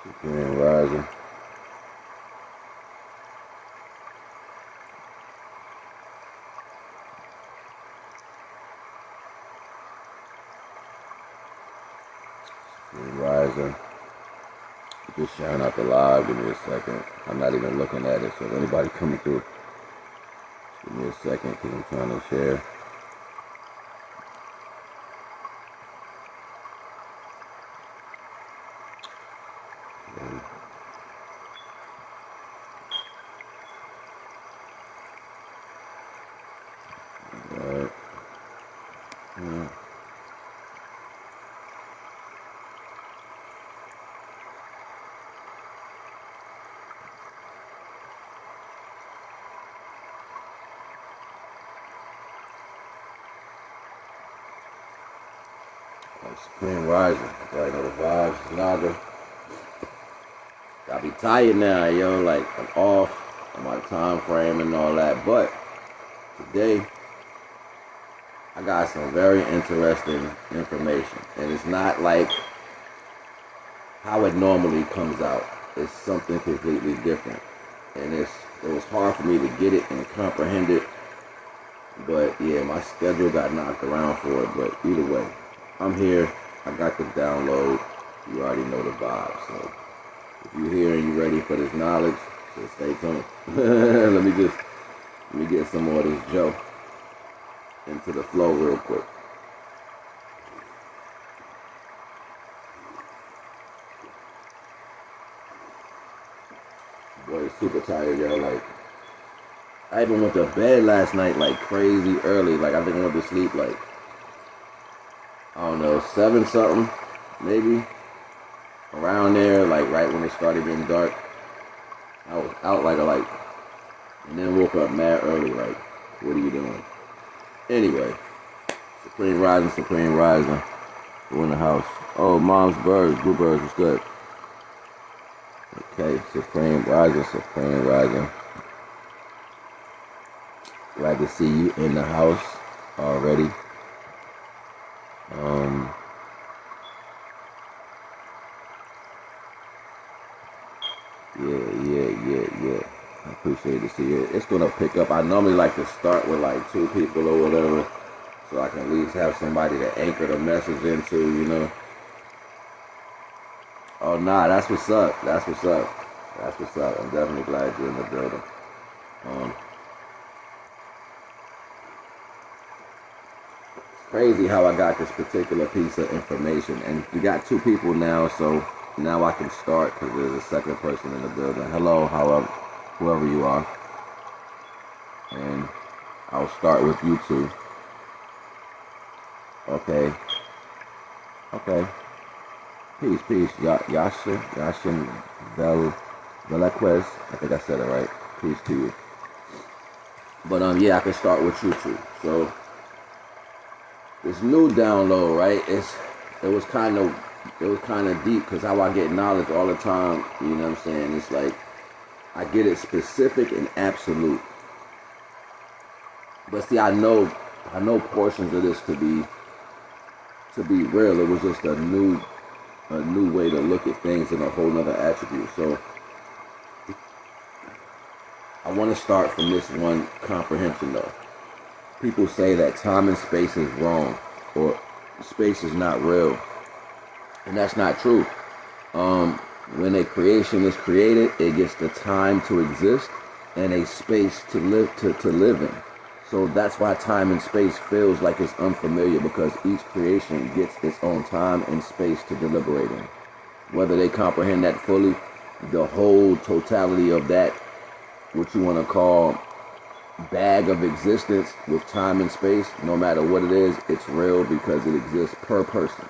Supreme Rising. Supreme Rising. Just sharing out the live. Give me a second. I'm not even looking at it, so if anybody coming through, give me a second because I'm trying to share. Alright. Supreme Rising. Right, know the vibes. Naga. I be tired now, yo. Like, I'm off on my time frame and all that. But today, I got some very interesting information. And it's not like how it normally comes out. It's something completely different. And it was hard for me to get it and comprehend it. But yeah, my schedule got knocked around for it. But either way, I'm here. I got the download. You already know the vibe. So if you're here and you're ready for this knowledge, just stay tuned. Let me get some more of this Joe into the flow real quick. Boy, super tired, yo. Like, I even went to bed last night like crazy early. Like, I think I went to sleep like, I don't know, 7 something, maybe. Around there, like right when it started getting dark. I was out like a light. And then woke up mad early, like, what are you doing? Anyway, Supreme Rising, Supreme Rising. We're in the house. Oh, Mom's Birds, Blue Birds, what's good? Okay, Supreme Rising, Supreme Rising. Glad to see you in the house already. Yeah. I appreciate to see it. It's gonna pick up. I normally like to start with like 2 people or whatever, so I can at least have somebody to anchor the message into, you know. Oh nah, that's what's up. That's what's up. That's what's up. I'm definitely glad you're in the building. It's crazy how I got this particular piece of information, and we got 2 people now, so now I can start because there's a second person in the building. Hello, whoever you are. And I'll start with you 2. Okay. Peace. Yashin Velasquez. I think I said it right. Peace to you. But yeah, I can start with you 2. So this new download, right? It was kind of deep because how I get knowledge all the time, you know what I'm saying? It's like I get it specific and absolute. But see, I know portions of this to be real. It was just a new way to look at things and a whole nother attribute. So I want to start from this one comprehension though. People say that time and space is wrong, or space is not real. And that's not true. When a creation is created, it gets the time to exist and a space to live in. So that's why time and space feels like it's unfamiliar, because each creation gets its own time and space to deliberate in. Whether they comprehend that fully, the whole totality of that, what you want to call bag of existence with time and space, no matter what it is, it's real because it exists per person.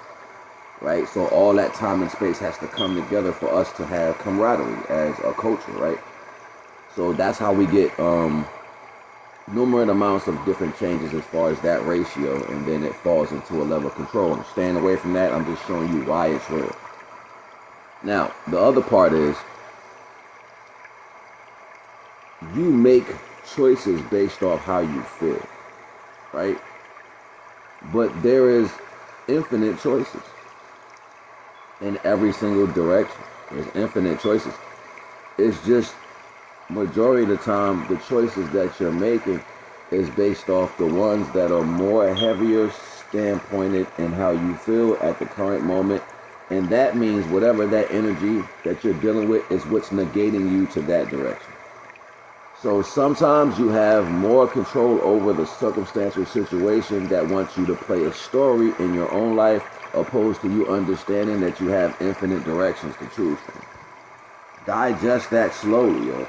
Right? So all that time and space has to come together for us to have camaraderie as a culture, right? So that's how we get numerous amounts of different changes as far as that ratio, and then it falls into a level of control. I'm staying away from that. I'm just showing you why it's real. Now, the other part is you make choices based off how you feel, right? But there is infinite choices in every single direction. There's infinite choices. It's just majority of the time the choices that you're making is based off the ones that are more heavier standpointed in how you feel at the current moment. And that means whatever that energy that you're dealing with is what's negating you to that direction. So sometimes you have more control over the circumstantial situation that wants you to play a story in your own life, opposed to you understanding that you have infinite directions to choose from. Digest that slowly, yo.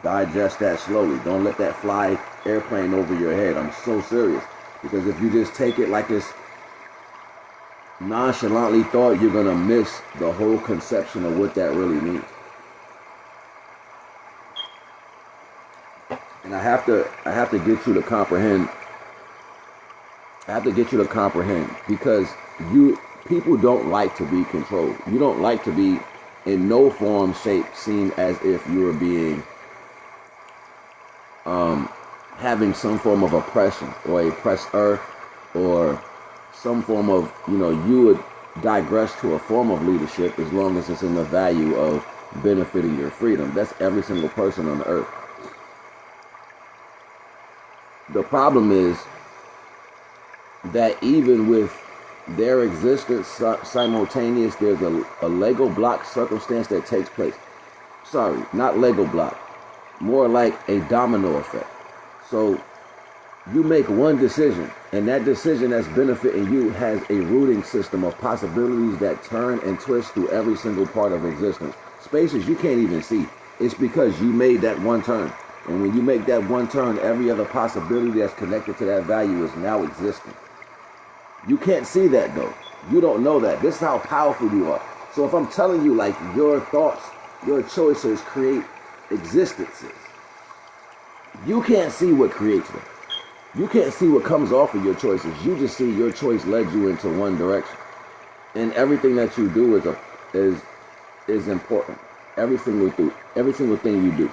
Digest that slowly. Don't let that fly airplane over your head. I'm so serious. Because if you just take it like this nonchalantly thought, you're going to miss the whole conception of what that really means. And I have to get you to comprehend. I have to get you to comprehend, because people don't like to be controlled. You don't like to be in no form, shape, seem as if you are being having some form of oppression or oppressor, or some form of, you would digress to a form of leadership as long as it's in the value of benefiting your freedom. That's every single person on the earth. The problem is that even with their existence simultaneous, there's a Lego block circumstance that takes place. Sorry, not Lego block. More like a domino effect. So you make one decision, and that decision that's benefiting you has a rooting system of possibilities that turn and twist through every single part of existence. Spaces you can't even see. It's because you made that one turn. And when you make that one turn, every other possibility that's connected to that value is now existing. You can't see that though. You don't know that. This is how powerful you are. So if I'm telling you, like, your thoughts, your choices create existences, you can't see what creates them. You can't see what comes off of your choices. You just see your choice led you into one direction. And everything that you do is important. Every single thing you do.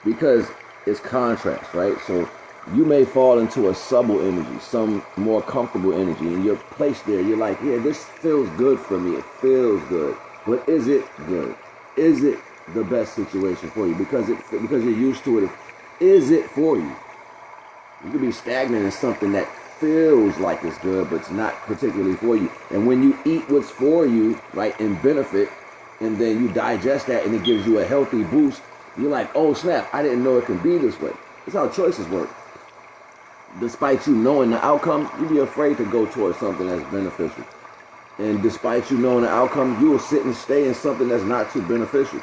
Because it's contrast, right? So you may fall into a subtle energy, some more comfortable energy, and you're placed there. You're like, yeah, this feels good for me. It feels good. But is it good? Is it the best situation for you? Because you're used to it. Is it for you? You could be stagnant in something that feels like it's good, but it's not particularly for you. And when you eat what's for you, right, and benefit, and then you digest that and it gives you a healthy boost, you're like, oh snap, I didn't know it can be this way. That's how choices work. Despite you knowing the outcome, you'd be afraid to go towards something that's beneficial. And despite you knowing the outcome, you will sit and stay in something that's not too beneficial.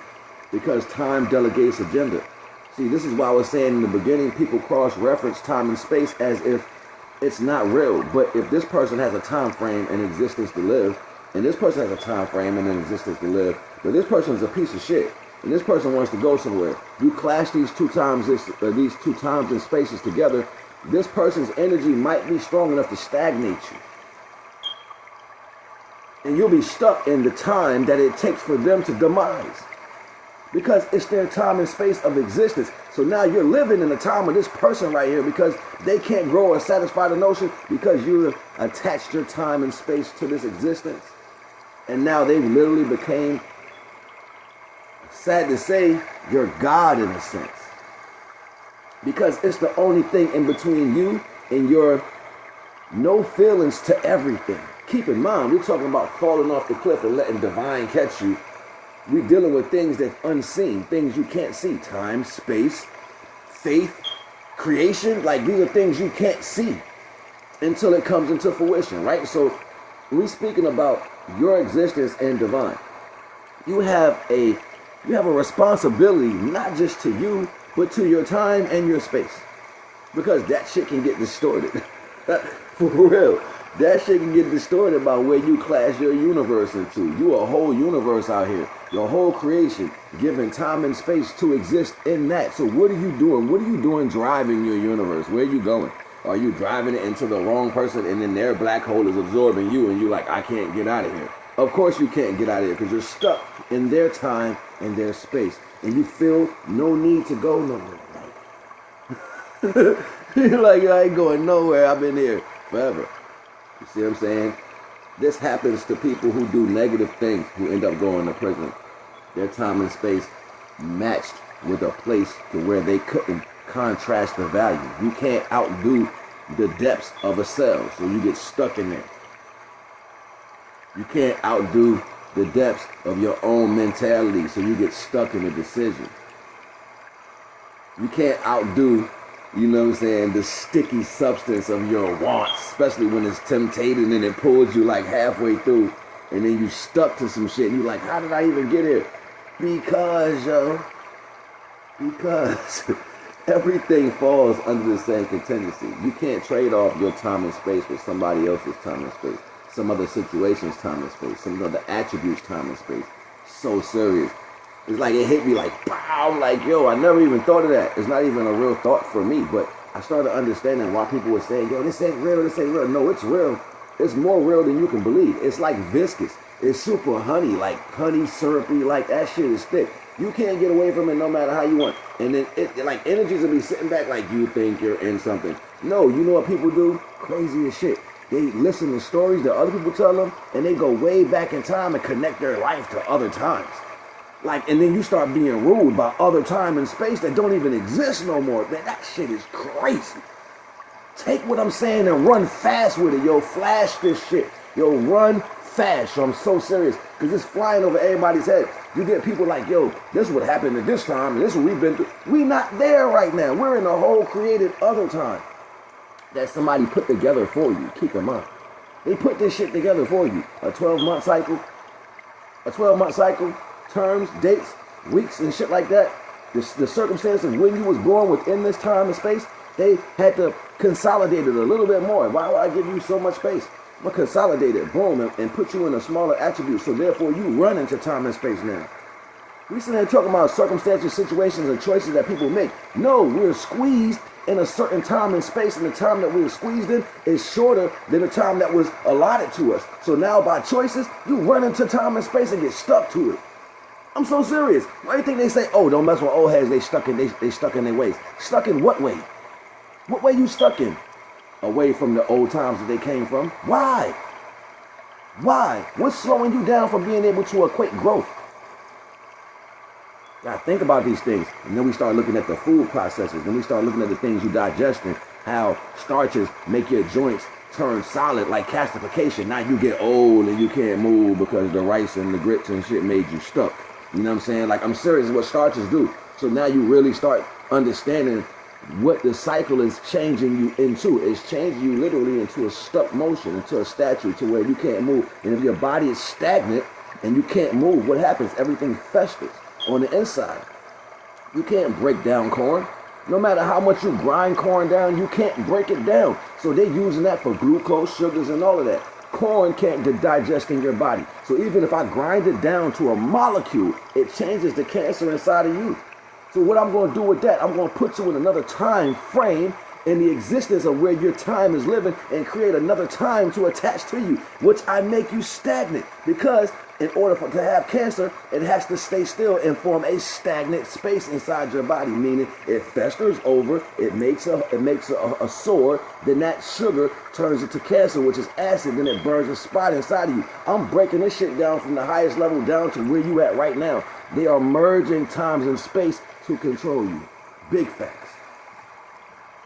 Because time delegates agenda. See, this is why I was saying in the beginning, people cross-reference time and space as if it's not real. But if this person has a time frame and existence to live, and this person has a time frame and an existence to live, but this person is a piece of shit, and this person wants to go somewhere, you clash these two times and spaces together, this person's energy might be strong enough to stagnate you. And you'll be stuck in the time that it takes for them to demise. Because it's their time and space of existence. So now you're living in the time of this person right here because they can't grow or satisfy the notion because you attached your time and space to this existence. And now they literally became, sad to say, your God in a sense. Because it's the only thing in between you and your no feelings to everything. Keep in mind, we're talking about falling off the cliff and letting divine catch you. We're dealing with things that's unseen, things you can't see. Time, space, faith, creation. Like, these are things you can't see until it comes into fruition, right? So we're speaking about your existence and divine. You have a responsibility, not just to you, but to your time and your space. Because that shit can get distorted. For real. That shit can get distorted by where you class your universe into. You a whole universe out here. Your whole creation, given time and space to exist in that. So what are you doing? What are you doing driving your universe? Where are you going? Are you driving it into the wrong person and then their black hole is absorbing you and you're like, I can't get out of here? Of course you can't get out of here because you're stuck in their time and their space. And you feel no need to go nowhere. You're like, I ain't going nowhere. I've been here forever. You see what I'm saying? This happens to people who do negative things, who end up going to prison. their time and space matched with a place to where they couldn't contrast the value. You can't outdo the depths of a cell, so you get stuck in there. You can't outdo the depths of your own mentality, so you get stuck in a decision. You can't outdo, you know what I'm saying, the sticky substance of your wants, especially when it's temptating and it pulls you like halfway through, and then you stuck to some shit, and you're like, how did I even get here? Because everything falls under the same contingency. You can't trade off your time and space with somebody else's time and space, some other situation's time and space, some other attributes' time and space. So serious. It's like it hit me like, pow, I'm like, yo, I never even thought of that. It's not even a real thought for me, but I started understanding why people were saying, yo, this ain't real, this ain't real. No, it's real. It's more real than you can believe. It's like viscous. It's super honey, like honey syrupy, like that shit is thick. You can't get away from it no matter how you want. And then it like energies will be sitting back like you think you're in something. No, you know what people do? Crazy as shit. They listen to stories that other people tell them, and they go way back in time and connect their life to other times. Like, and then you start being ruled by other time and space that don't even exist no more. Man, that shit is crazy. Take what I'm saying and run fast with it. Yo, flash this shit. Yo, run fast. So I'm so serious, because it's flying over everybody's head. You get people like, yo, this is what happened at this time, and this is what we've been through. We not there right now. We're in a whole created other time that somebody put together for you. Keep in mind. They put this shit together for you. A 12-month cycle. A 12-month cycle. Terms, dates, weeks, and shit like that. The circumstance of when you was born within this time and space, they had to consolidate it a little bit more. Why would I give you so much space? I'm going to consolidate it, boom, and put you in a smaller attribute, so therefore you run into time and space now. We sit here talking about circumstances, situations, and choices that people make. No, we're squeezed in a certain time and space, and the time that we were squeezed in is shorter than the time that was allotted to us. So now by choices, you run into time and space and get stuck to it. I'm so serious. Why do you think they say, oh, don't mess with old heads, they stuck in their ways? Stuck in what way? What way you stuck in? Away from the old times that they came from? Why? Why? What's slowing you down from being able to equate growth? Gotta think about these things. And then we start looking at the food processes. Then we start looking at the things you digest and how starches make your joints turn solid like calcification. Now you get old and you can't move because the rice and the grits and shit made you stuck. You know what I'm saying? Like, I'm serious, what starches do. So now you really start understanding what the cycle is changing you into. It's changing you literally into a stuck motion, into a statue to where you can't move. And if your body is stagnant and you can't move, what happens? Everything festers on the inside. You can't break down corn. No matter how much you grind corn down, you can't break it down. So they're using that for glucose, sugars, and all of that. Corn can't digest in your body. So even if I grind it down to a molecule, it changes the cancer inside of you. So what I'm going to do with that, I'm going to put you in another time frame in the existence of where your time is living and create another time to attach to you, which I make you stagnant. Because in order to have cancer, it has to stay still and form a stagnant space inside your body, meaning it festers over, it makes a sore, then that sugar turns into cancer, which is acid, then it burns a spot inside of you. I'm breaking this shit down from the highest level down to where you at right now. They are merging times and space to control you. Big facts.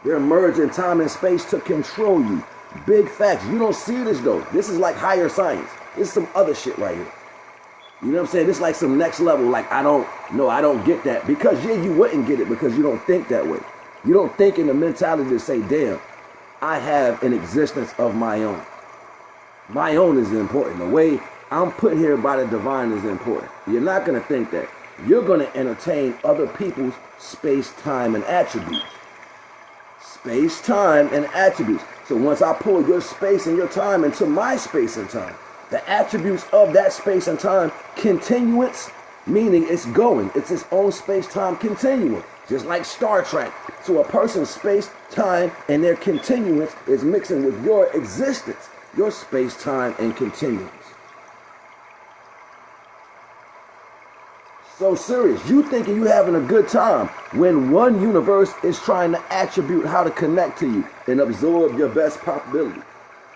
They're merging time and space to control you. Big facts. You don't see this though. This is like higher science. This is some other shit right here. You know what I'm saying? This is like some next level. Like, I don't get that. Because yeah, you wouldn't get it because you don't think that way. You don't think in the mentality to say, damn, I have an existence of my own. My own is important. The way I'm put here by the divine is important. You're not going to think that. You're going to entertain other people's space, time, and attributes. Space, time, and attributes. So once I pull your space and your time into my space and time, the attributes of that space and time, continuance, meaning it's going. It's its own space-time continuum, just like Star Trek. So a person's space, time, and their continuance is mixing with your existence, your space, time, and continuance. So serious. You thinking you having a good time when one universe is trying to attribute how to connect to you and absorb your best probability.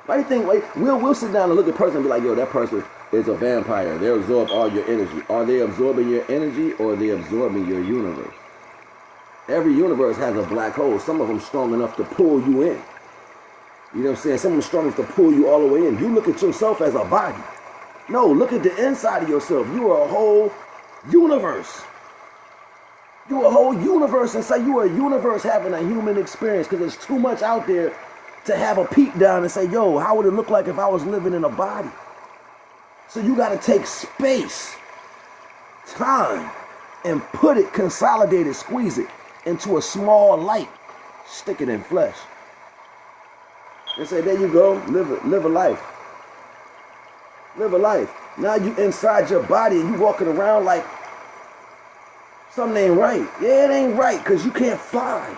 Why do you think, we'll sit down and look at a person and be like, yo, that person, is a vampire. They absorb all your energy. Are they absorbing your energy or are they absorbing your universe? Every universe has a black hole. Some of them strong enough to pull you in. You know what I'm saying? Some of them strong enough to pull you all the way in. You look at yourself as a body. No, look at the inside of yourself. You are a whole universe. You're a whole universe and say you are a universe having a human experience, because there's too much out there to have a peek down and say, yo, how would it look like if I was living in a body? So you got to take space, time, and put it, consolidate it, squeeze it into a small light, stick it in flesh. And say, there you go, live a life. Live a life. Now you inside your body and you walking around like something ain't right. Yeah, it ain't right because you can't fly.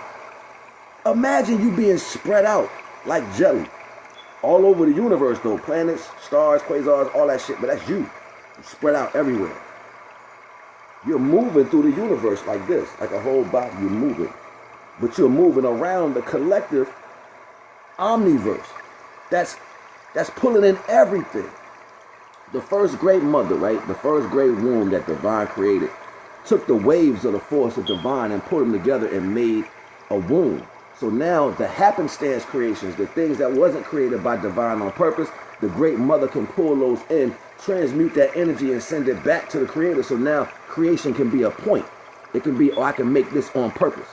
Imagine you being spread out like jelly all over the universe though. Planets, stars, quasars, all that shit, but that's you. You're spread out everywhere. You're moving through the universe like this, like a whole body. You're moving. But you're moving around the collective omniverse. That's pulling in everything. The first great mother, right? The first great womb that divine created took the waves of the force of divine and put them together and made a womb. So now the happenstance creations, the things that wasn't created by divine on purpose, the great mother can pull those in, transmute that energy and send it back to the creator. So now creation can be a point. It can be, oh, I can make this on purpose.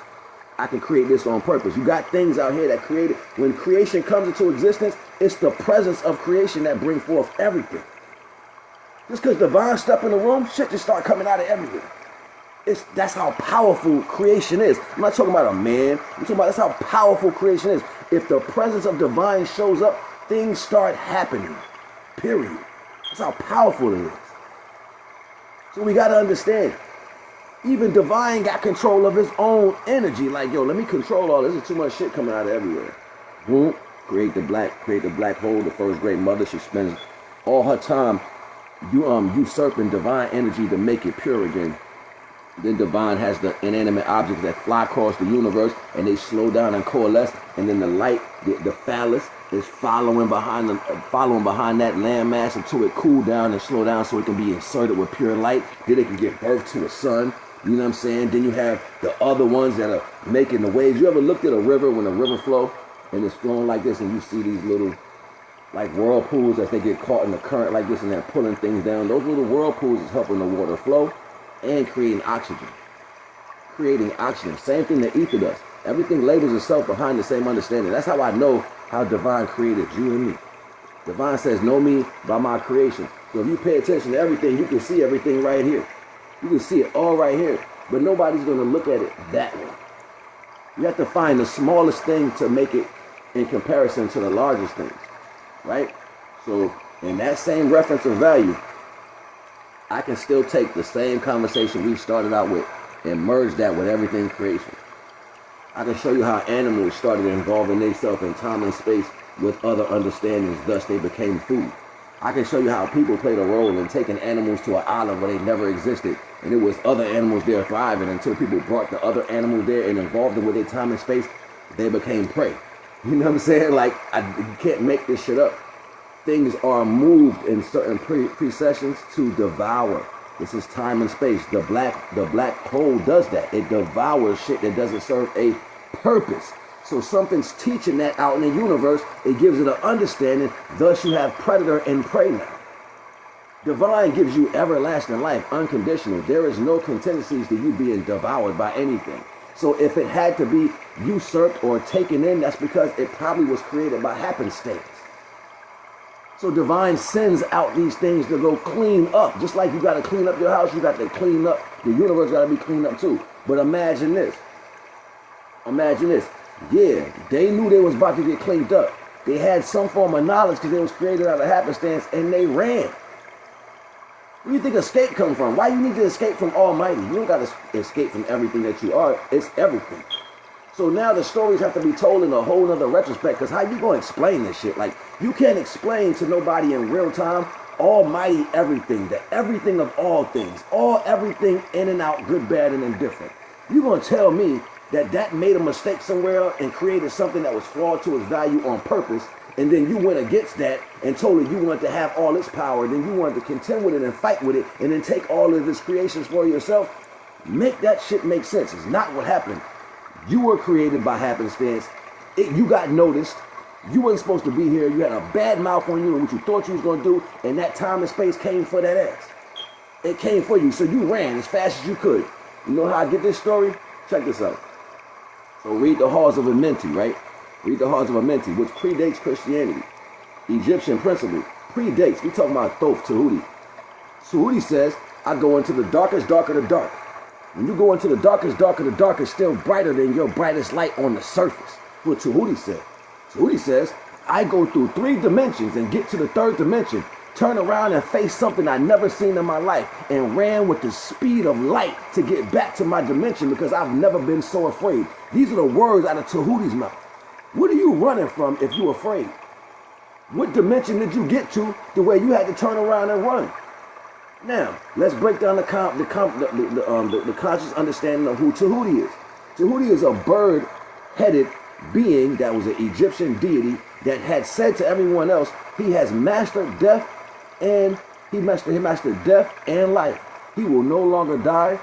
I can create this on purpose. You got things out here that created. When creation comes into existence, it's the presence of creation that brings forth everything. Just because divine step in the room, shit just start coming out of everywhere. That's how powerful creation is. I'm not talking about a man. I'm talking about that's how powerful creation is. If the presence of divine shows up, things start happening. Period. That's how powerful it is. So we got to understand, even divine got control of his own energy. Like, yo, let me control all this. There's too much shit coming out of everywhere. Boom. Create the black hole. The first great mother. She spends all her time usurping divine energy to make it pure again. Then divine has the inanimate objects that fly across the universe and they slow down and coalesce, and then the light, the phallus, is following behind that landmass until it cool down and slow down so it can be inserted with pure light. Then it can give birth to a sun. You know what I'm saying? Then you have the other ones that are making the waves. You ever looked at a river when a river flow and it's flowing like this and you see these little like whirlpools as they get caught in the current like this and they're pulling things down? Those little whirlpools is helping the water flow and creating oxygen. Same thing that ether does. Everything labels itself behind the same understanding. That's how I know how divine created you and me. Divine says, know me by my creation. So if you pay attention to everything, you can see everything right here. You can see it all right here. But nobody's going to look at it that way. You have to find the smallest thing to make it in comparison to the largest things. Right? So in that same reference of value, I can still take the same conversation we started out with and merge that with everything creation. I can show you how animals started involving themselves in time and space with other understandings, thus they became food. I can show you how people played a role in taking animals to an island where they never existed, and it was other animals there thriving until people brought the other animals there and involved them with their time and space. They became prey. You know what I'm saying? Like, you can't make this shit up. Things are moved in certain precessions to devour. This is time and space. The black hole does that. It devours shit that doesn't serve a purpose. So something's teaching that out in the universe. It gives it an understanding. Thus you have predator and prey now. Divine gives you everlasting life, unconditional. There is no contingencies to you being devoured by anything. So if it had to be usurped or taken in, that's because it probably was created by happenstance. So divine sends out these things to go clean up. Just like you got to clean up your house, you got to clean up. The universe got to be cleaned up too. But imagine this. Yeah, they knew they was about to get cleaned up. They had some form of knowledge because they was created out of happenstance and they ran. Where do you think escape come from? Why you need to escape from Almighty? You don't got to escape from everything that you are. It's everything. So now the stories have to be told in a whole nother retrospect, because how you going to explain this shit? Like, you can't explain to nobody in real time Almighty everything, the everything of all things, everything in and out, good, bad, and indifferent. You going to tell me that made a mistake somewhere and created something that was flawed to its value on purpose, and then you went against that and told it you wanted to have all its power, then you wanted to contend with it and fight with it, and then take all of its creations for yourself. Make that shit make sense. It's not what happened. You were created by happenstance. You got noticed. You wasn't supposed to be here. You had a bad mouth on you and what you thought you was going to do, and that time and space came for that ass. It came for you, so you ran as fast as you could. You know how I get this story? Check this out. So read the Halls of Amenti, right? Read the Halls of Amenti, which predates Christianity. Egyptian principle predates. We talking about Thoth Tahuti. Tahuti says, I go into the darkest dark of the dark. When you go into the darkest dark of the dark, it's still brighter than your brightest light on the surface. What Tahuti said. Tahuti says, I go through 3 dimensions and get to the 3rd dimension, turn around and face something I never seen in my life, and ran with the speed of light to get back to my dimension because I've never been so afraid. These are the words out of Tahuti's mouth. What are you running from if you're afraid? What dimension did you get to where you had to turn around and run? Now, let's break down the conscious understanding of who Tahuti is. Tahuti is a bird-headed being that was an Egyptian deity that had said to everyone else, he has mastered death and he mastered death and life. He will no longer die,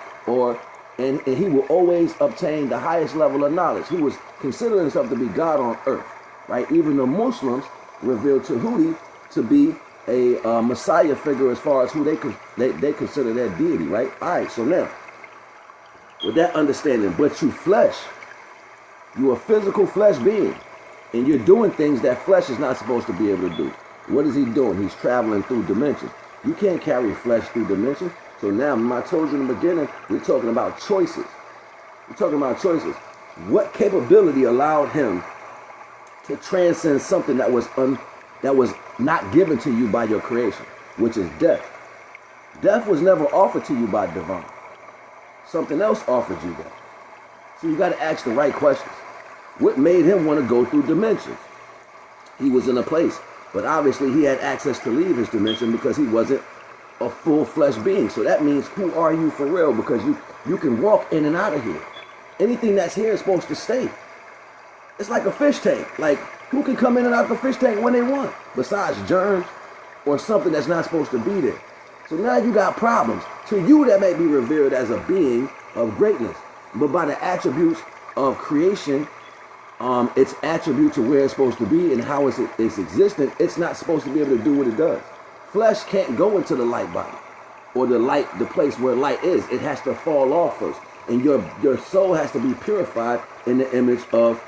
and he will always obtain the highest level of knowledge. He was considering himself to be God on earth, right? Even the Muslims revealed Tahuti to be a Messiah figure as far as who they consider their deity, right? All right, so now, with that understanding, but you flesh, you're a physical flesh being, and you're doing things that flesh is not supposed to be able to do. What is he doing? He's traveling through dimensions. You can't carry flesh through dimensions. So now, I told you in the beginning, we're talking about choices. We're talking about choices. What capability allowed him to transcend something that was not given to you by your creation, which is death? Death was never offered to you by divine. Something else offered you that. So you got to ask the right questions. What made him want to go through dimensions? He was in a place, but obviously he had access to leave his dimension because he wasn't a full flesh being. So that means, who are you for real? Because you can walk in and out of here. Anything that's here is supposed to stay. It's like a fish tank. Like, who can come in and out of the fish tank when they want, besides germs or something that's not supposed to be there? So now you got problems. To you, that may be revered as a being of greatness, but by the attributes of creation, its attribute to where it's supposed to be and how it's existent, it's not supposed to be able to do what it does. Flesh can't go into the light body or the place where light is. It has to fall off first, and your soul has to be purified in the image of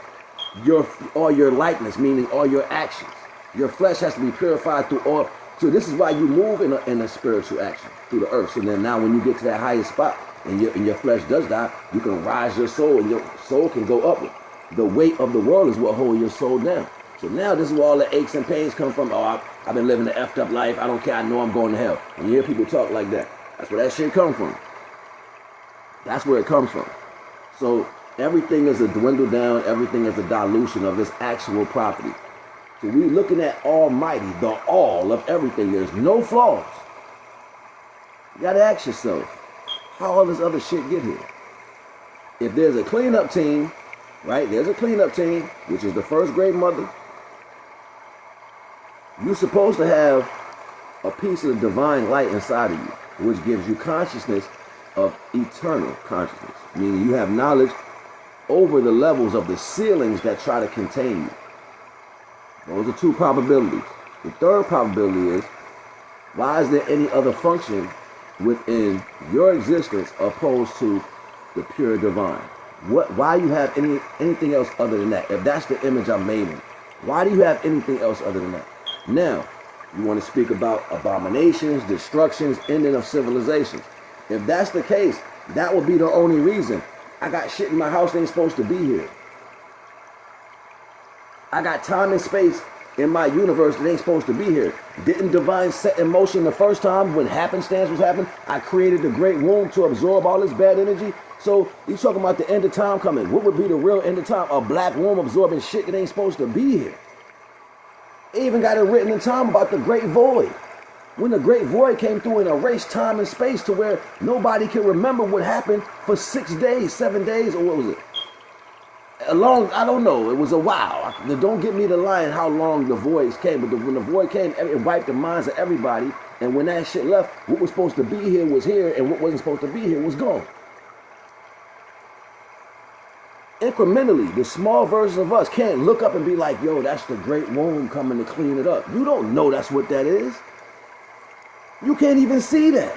all your likeness, meaning all your actions. Your flesh has to be purified through all. So this is why you move in a spiritual action through the earth. So then now when you get to that highest spot and your flesh does die, you can rise your soul and your soul can go upward. The weight of the world is what holds your soul down. So now this is where all the aches and pains come from. Oh, I've been living the effed up life. I don't care. I know I'm going to hell. And you hear people talk like that. That's where that shit comes from. That's where it comes from. So everything is a dwindle down. Everything is a dilution of its actual property. So we're looking at Almighty, the all of everything. There's no flaws. You got to ask yourself, how all this other shit get here? If there's a cleanup team, right? There's a cleanup team, which is the first great mother. You're supposed to have a piece of the divine light inside of you, which gives you consciousness of eternal consciousness, meaning you have knowledge over the levels of the ceilings that try to contain you. Those are 2 probabilities. The 3rd probability is, why is there any other function within your existence opposed to the pure divine? Why you have anything else other than that? If that's the image I'm made in, why do you have anything else other than that? Now, you want to speak about abominations, destructions, ending of civilizations. If that's the case, that would be the only reason. I got shit in my house that ain't supposed to be here. I got time and space in my universe that ain't supposed to be here. Didn't divine set in motion the first time when happenstance was happening? I created the great womb to absorb all this bad energy. So you talking about the end of time coming. What would be the real end of time? A black womb absorbing shit that ain't supposed to be here. They even got it written in time about the great void. When the great void came through and erased time and space to where nobody can remember what happened for 6 days, 7 days, or what was it? I don't know, it was a while. Don't get me the line how long the voice came, but when the void came, it wiped the minds of everybody. And when that shit left, what was supposed to be here was here, and what wasn't supposed to be here was gone. Incrementally, the small version of us can't look up and be like, yo, that's the great womb coming to clean it up. You don't know that's what that is. You can't even see that.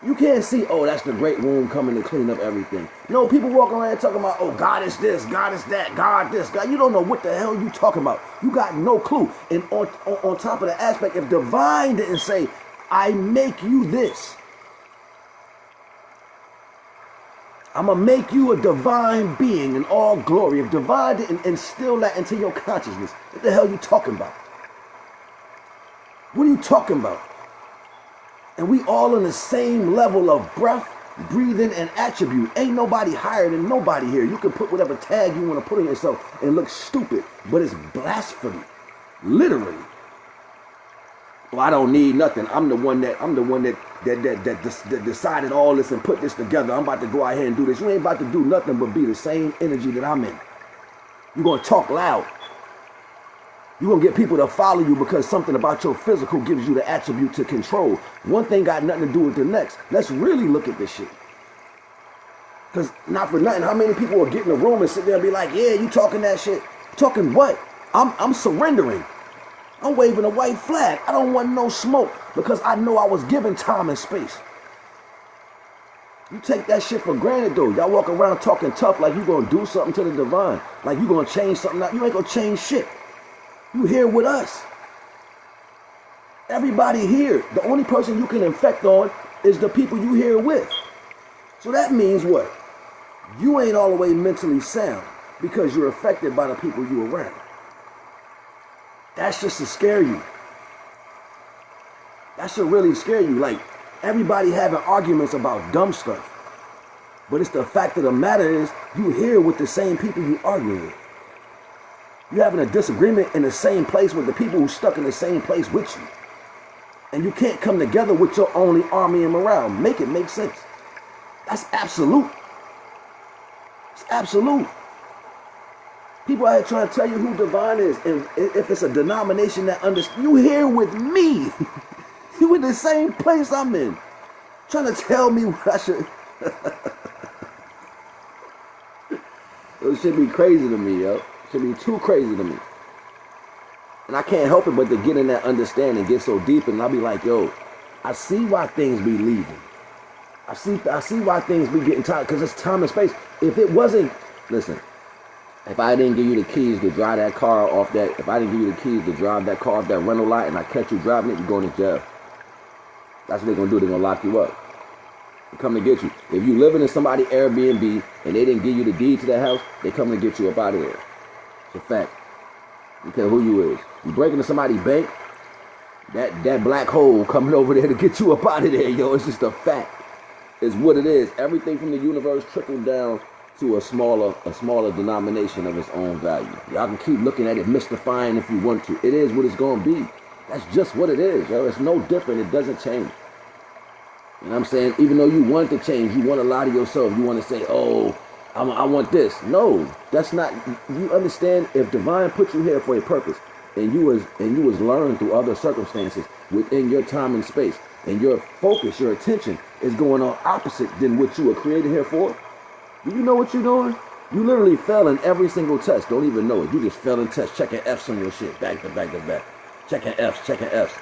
You can't see, oh, that's the great womb coming to clean up everything. No, people walking around talking about, oh, God is this, God is that, God this, God. You don't know what the hell you talking about. You got no clue. And on top of the aspect, if divine didn't say, I make you this, I'm going to make you a divine being in all glory. If divine didn't instill that into your consciousness, what the hell are you talking about? What are you talking about? And we all on the same level of breath, breathing, and attribute. Ain't nobody higher than nobody here. You can put whatever tag you want to put on yourself and look stupid, but it's blasphemy. Literally. Well, I don't need nothing. I'm the one that decided all this and put this together. I'm about to go out here and do this. You ain't about to do nothing but be the same energy that I'm in. You're going to talk loud. You're going to get people to follow you because something about your physical gives you the attribute to control. One thing got nothing to do with the next. Let's really look at this shit. Because not for nothing, how many people will get in the room and sit there and be like, yeah, you talking that shit? Talking what? I'm surrendering. I'm waving a white flag. I don't want no smoke because I know I was given time and space. You take that shit for granted though. Y'all walk around talking tough like you going to do something to the divine. Like you going to change something out. You ain't going to change shit. You here with us. Everybody here. The only person you can infect on is the people you here with. So that means what? You ain't all the way mentally sound because you're affected by the people you around. That's just to scare you. That should really scare you. Like everybody having arguments about dumb stuff. But it's the fact of the matter is you here with the same people you arguing with. You're having a disagreement in the same place with the people who stuck in the same place with you. And you can't come together with your only army and morale. Make it make sense. That's absolute. It's absolute. People out here trying to tell you who divine is. And if it's a denomination that understands, you here with me. You in the same place I'm in. Trying to tell me what I should. It should be crazy to me, yo. Should be too crazy to me. And I can't help it but to get in that understanding, get so deep, and I'll be like, yo, I see why things be leaving. I see why things be getting tired, because it's time and space. If it wasn't, listen, if I didn't give you the keys to drive that car off that, if I didn't give you the keys to drive that car off that rental lot and I catch you driving it, you're going to jail. That's what they're going to do. They're going to lock you up. They come to get you. If you living in somebody's Airbnb and they didn't give you the deed to that house, they come to get you up out of there. It's a fact. You care who you is. You break into somebody's bank, that black hole coming over there to get you up out of there, yo. It's just a fact. It's what it is. Everything from the universe trickled down to a smaller denomination of its own value. Y'all can keep looking at it, mystifying if you want to. It is what it's going to be. That's just what it is, yo. It's no different. It doesn't change. You know what I'm saying? Even though you want to change, you want to lie to yourself. You want to say, oh, I want this. No, that's not. You understand, if divine put you here for a purpose, and you was learned through other circumstances within your time and space, and your focus, your attention is going on opposite than what you were created here for. Do you know what you're doing? You literally fell in every single test. Don't even know it. You just fell in tests, checking F's on your shit, back to back to back, checking F's.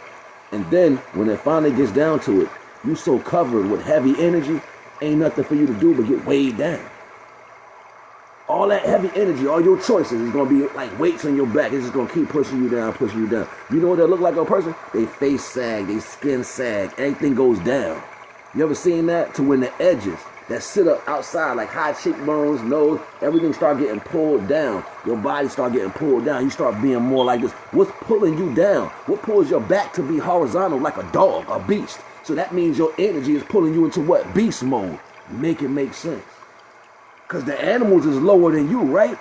And then when it finally gets down to it, you so covered with heavy energy, ain't nothing for you to do but get weighed down. All that heavy energy, all your choices is going to be like weights on your back. It's just going to keep pushing you down, pushing you down. You know what they look like on a person? They face sag, they skin sag, everything goes down. You ever seen that? To when the edges that sit up outside, like high cheekbones, nose, everything start getting pulled down. Your body start getting pulled down. You start being more like this. What's pulling you down? What pulls your back to be horizontal like a dog, a beast? So that means your energy is pulling you into what? Beast mode. Make it make sense. Because the animals is lower than you, right?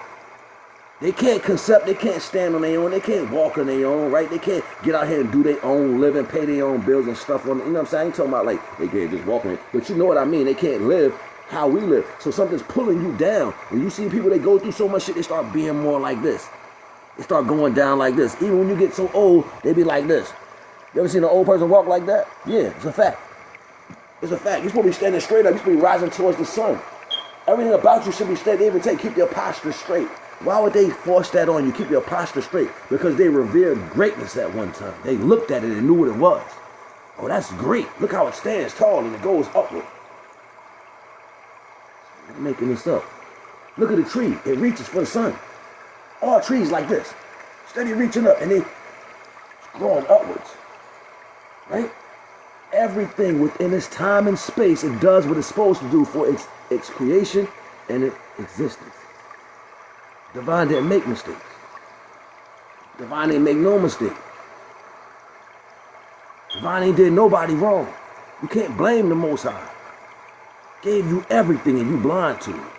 They can't concept, they can't stand on their own, they can't walk on their own, right? They can't get out here and do their own living, pay their own bills and stuff on, you know what I'm saying? I ain't talking about like they can't just walk on it, but you know what I mean? They can't live how we live. So something's pulling you down. When you see people that go through so much shit, they start being more like this. They start going down like this. Even when you get so old, they be like this. You ever seen an old person walk like that? Yeah, it's a fact. It's a fact. You're supposed to be standing straight up. You're supposed to be rising towards the sun. Everything about you should be straight. They even keep your posture straight. Why would they force that on you? Keep your posture straight. Because they revered greatness at one time. They looked at it and knew what it was. Oh, that's great. Look how it stands tall and it goes upward. I'm making this up. Look at the tree. It reaches for the sun. All trees like this. Steady reaching up and they growing upwards. Right? Everything within its time and space, it does what it's supposed to do for its creation and its existence. Divine didn't make mistakes. Divine ain't make no mistake. Divine ain't did nobody wrong. You can't blame the Most High. Gave you everything and you blind to it.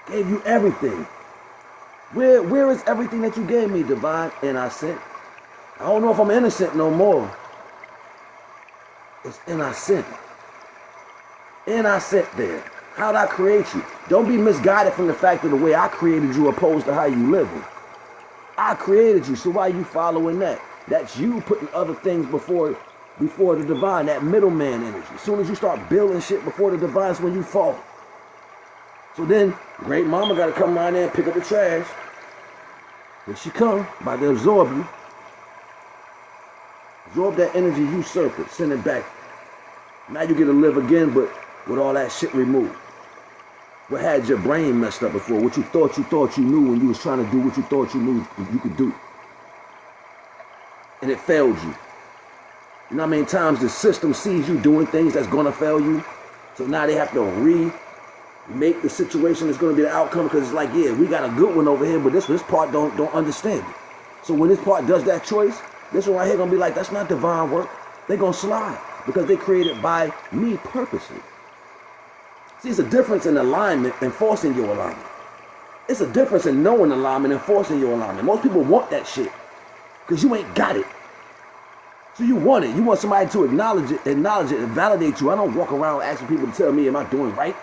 Gave you everything. Where is everything that you gave me, Divine? And I said, I don't know if I'm innocent no more. It's innocent. Innocent there. How'd I create you? Don't be misguided from the fact of the way I created you opposed to how you living. I created you, so why are you following that? That's you putting other things before the divine, that middleman energy. As soon as you start building shit before the divine, is when you fall. So then, great mama got to come around there and pick up the trash. Here she come, about to absorb you. Absorb that energy, usurp it, send it back. Now you get to live again, but with all that shit removed. What had your brain messed up before? What you thought you knew when you was trying to do what you thought you knew you could do. And it failed you. You know how many times the system sees you doing things that's gonna fail you? So now they have to remake the situation that's gonna be the outcome, because it's like, yeah, we got a good one over here, but this part don't understand it. So when this part does that choice, this one right here gonna be like, that's not divine work. They're gonna slide because they created by me purposely. See, it's a difference in alignment and forcing your alignment. It's a difference in knowing alignment and forcing your alignment. Most people want that shit because you ain't got it. So you want it. You want somebody to acknowledge it and validate you. I don't walk around asking people to tell me, am I doing right?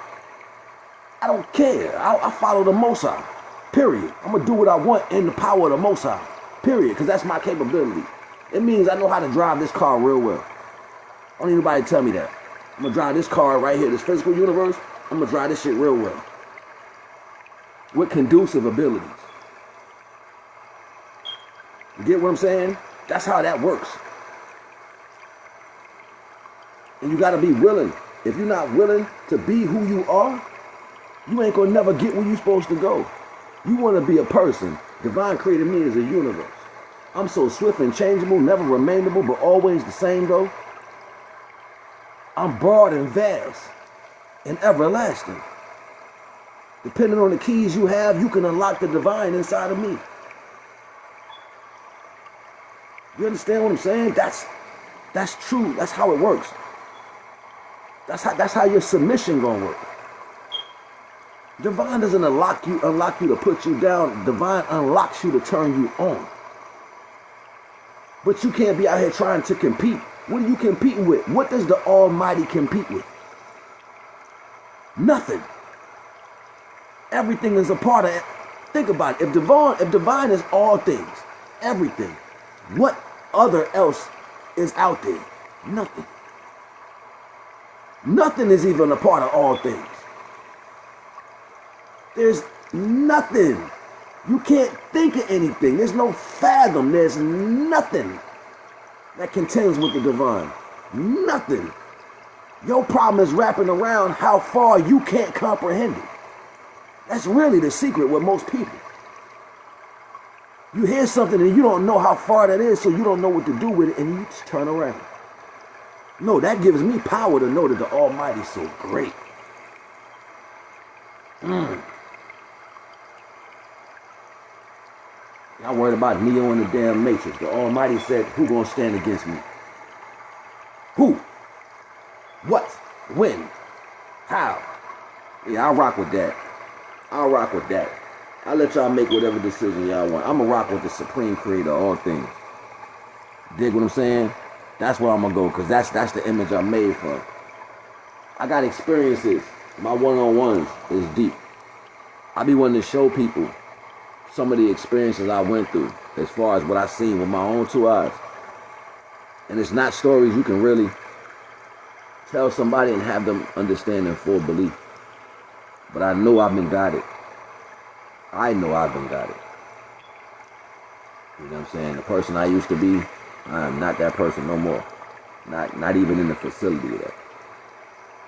I don't care. I follow the Most High. Period. I'm going to do what I want in the power of the Most High. Period. Because that's my capability. It means I know how to drive this car real well. I don't need nobody to tell me that. I'm going to drive this car right here, this physical universe. I'm going to drive this shit real well. With conducive abilities. You get what I'm saying? That's how that works. And you got to be willing. If you're not willing to be who you are, you ain't going to never get where you're supposed to go. You want to be a person. Divine created me as a universe. I'm so swift and changeable, never remainable, but always the same though. I'm broad and vast and everlasting. Depending on the keys you have, you can unlock the divine inside of me. You understand what I'm saying? That's true. That's how it works. That's how your submission gonna work. Divine doesn't unlock you to put you down. Divine unlocks you to turn you on. But you can't be out here trying to compete. What are you competing with? What does the Almighty compete with? Nothing. Everything is a part of it. Think about it. If divine is all things, everything, what other else is out there? Nothing. Nothing is even a part of all things. There's nothing. You can't think of anything. There's no fathom. There's nothing that contends with the divine. Nothing. Your problem is wrapping around how far you can't comprehend it. That's really the secret with most people. You hear something and you don't know how far that is, so you don't know what to do with it, and you just turn around. No, that gives me power to know that the Almighty is so great. Y'all worried about Neo in the damn Matrix. The Almighty said, who gonna stand against me? Who? What? When? How? Yeah, I'll rock with that. I'll rock with that. I'll let y'all make whatever decision y'all want. I'm gonna rock with the supreme creator of all things. Dig what I'm saying? That's where I'm gonna go, because that's the image I made from. I got experiences. My one-on-ones is deep. I be wanting to show people some of the experiences I went through as far as what I seen with my own 2 eyes. And it's not stories you can really tell somebody and have them understand in full belief. But I know I've been guided. I know I've been guided. You know what I'm saying? The person I used to be, I am not that person no more. Not even in the facility of that.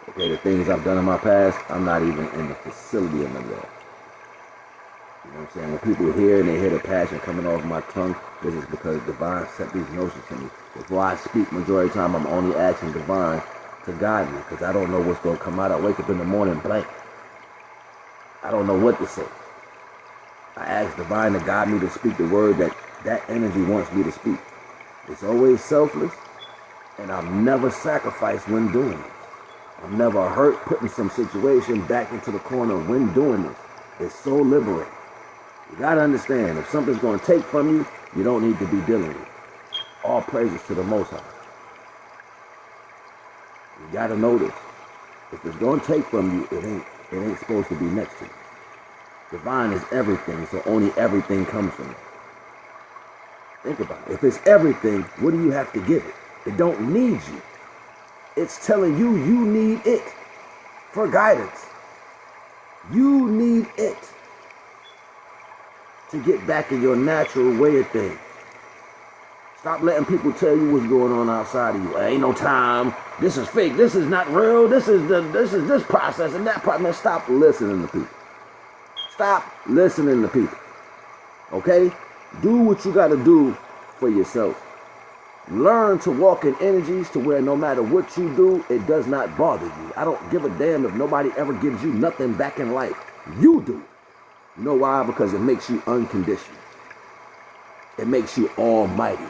Okay, the things I've done in my past, I'm not even in the facility of none of that. You know what I'm saying? When people hear and they hear the passion coming off my tongue, this is because Divine sent these notions to me. Before I speak, majority of the time, I'm only asking Divine to guide me, because I don't know what's going to come out. I wake up in the morning blank. I don't know what to say. I ask Divine to guide me to speak the word that energy wants me to speak. It's always selfless, and I'm never sacrificed when doing it. I'm never hurt putting some situation back into the corner when doing this. It's so liberating. You gotta understand, if something's gonna take from you, you don't need to be dealing with it. All praises to the Most High. You gotta know this. If it's gonna take from you, it ain't supposed to be next to you. Divine is everything, so only everything comes from it. Think about it. If it's everything, what do you have to give it? It don't need you. It's telling you you need it for guidance. You need it to get back in your natural way of things. Stop letting people tell you what's going on outside of you. Ain't no time. This is fake. This is not real. This is this process and that process. Stop listening to people. Stop listening to people. Okay? Do what you got to do for yourself. Learn to walk in energies to where no matter what you do, it does not bother you. I don't give a damn if nobody ever gives you nothing back in life. You do. You know why? Because it makes you unconditional. It makes you almighty.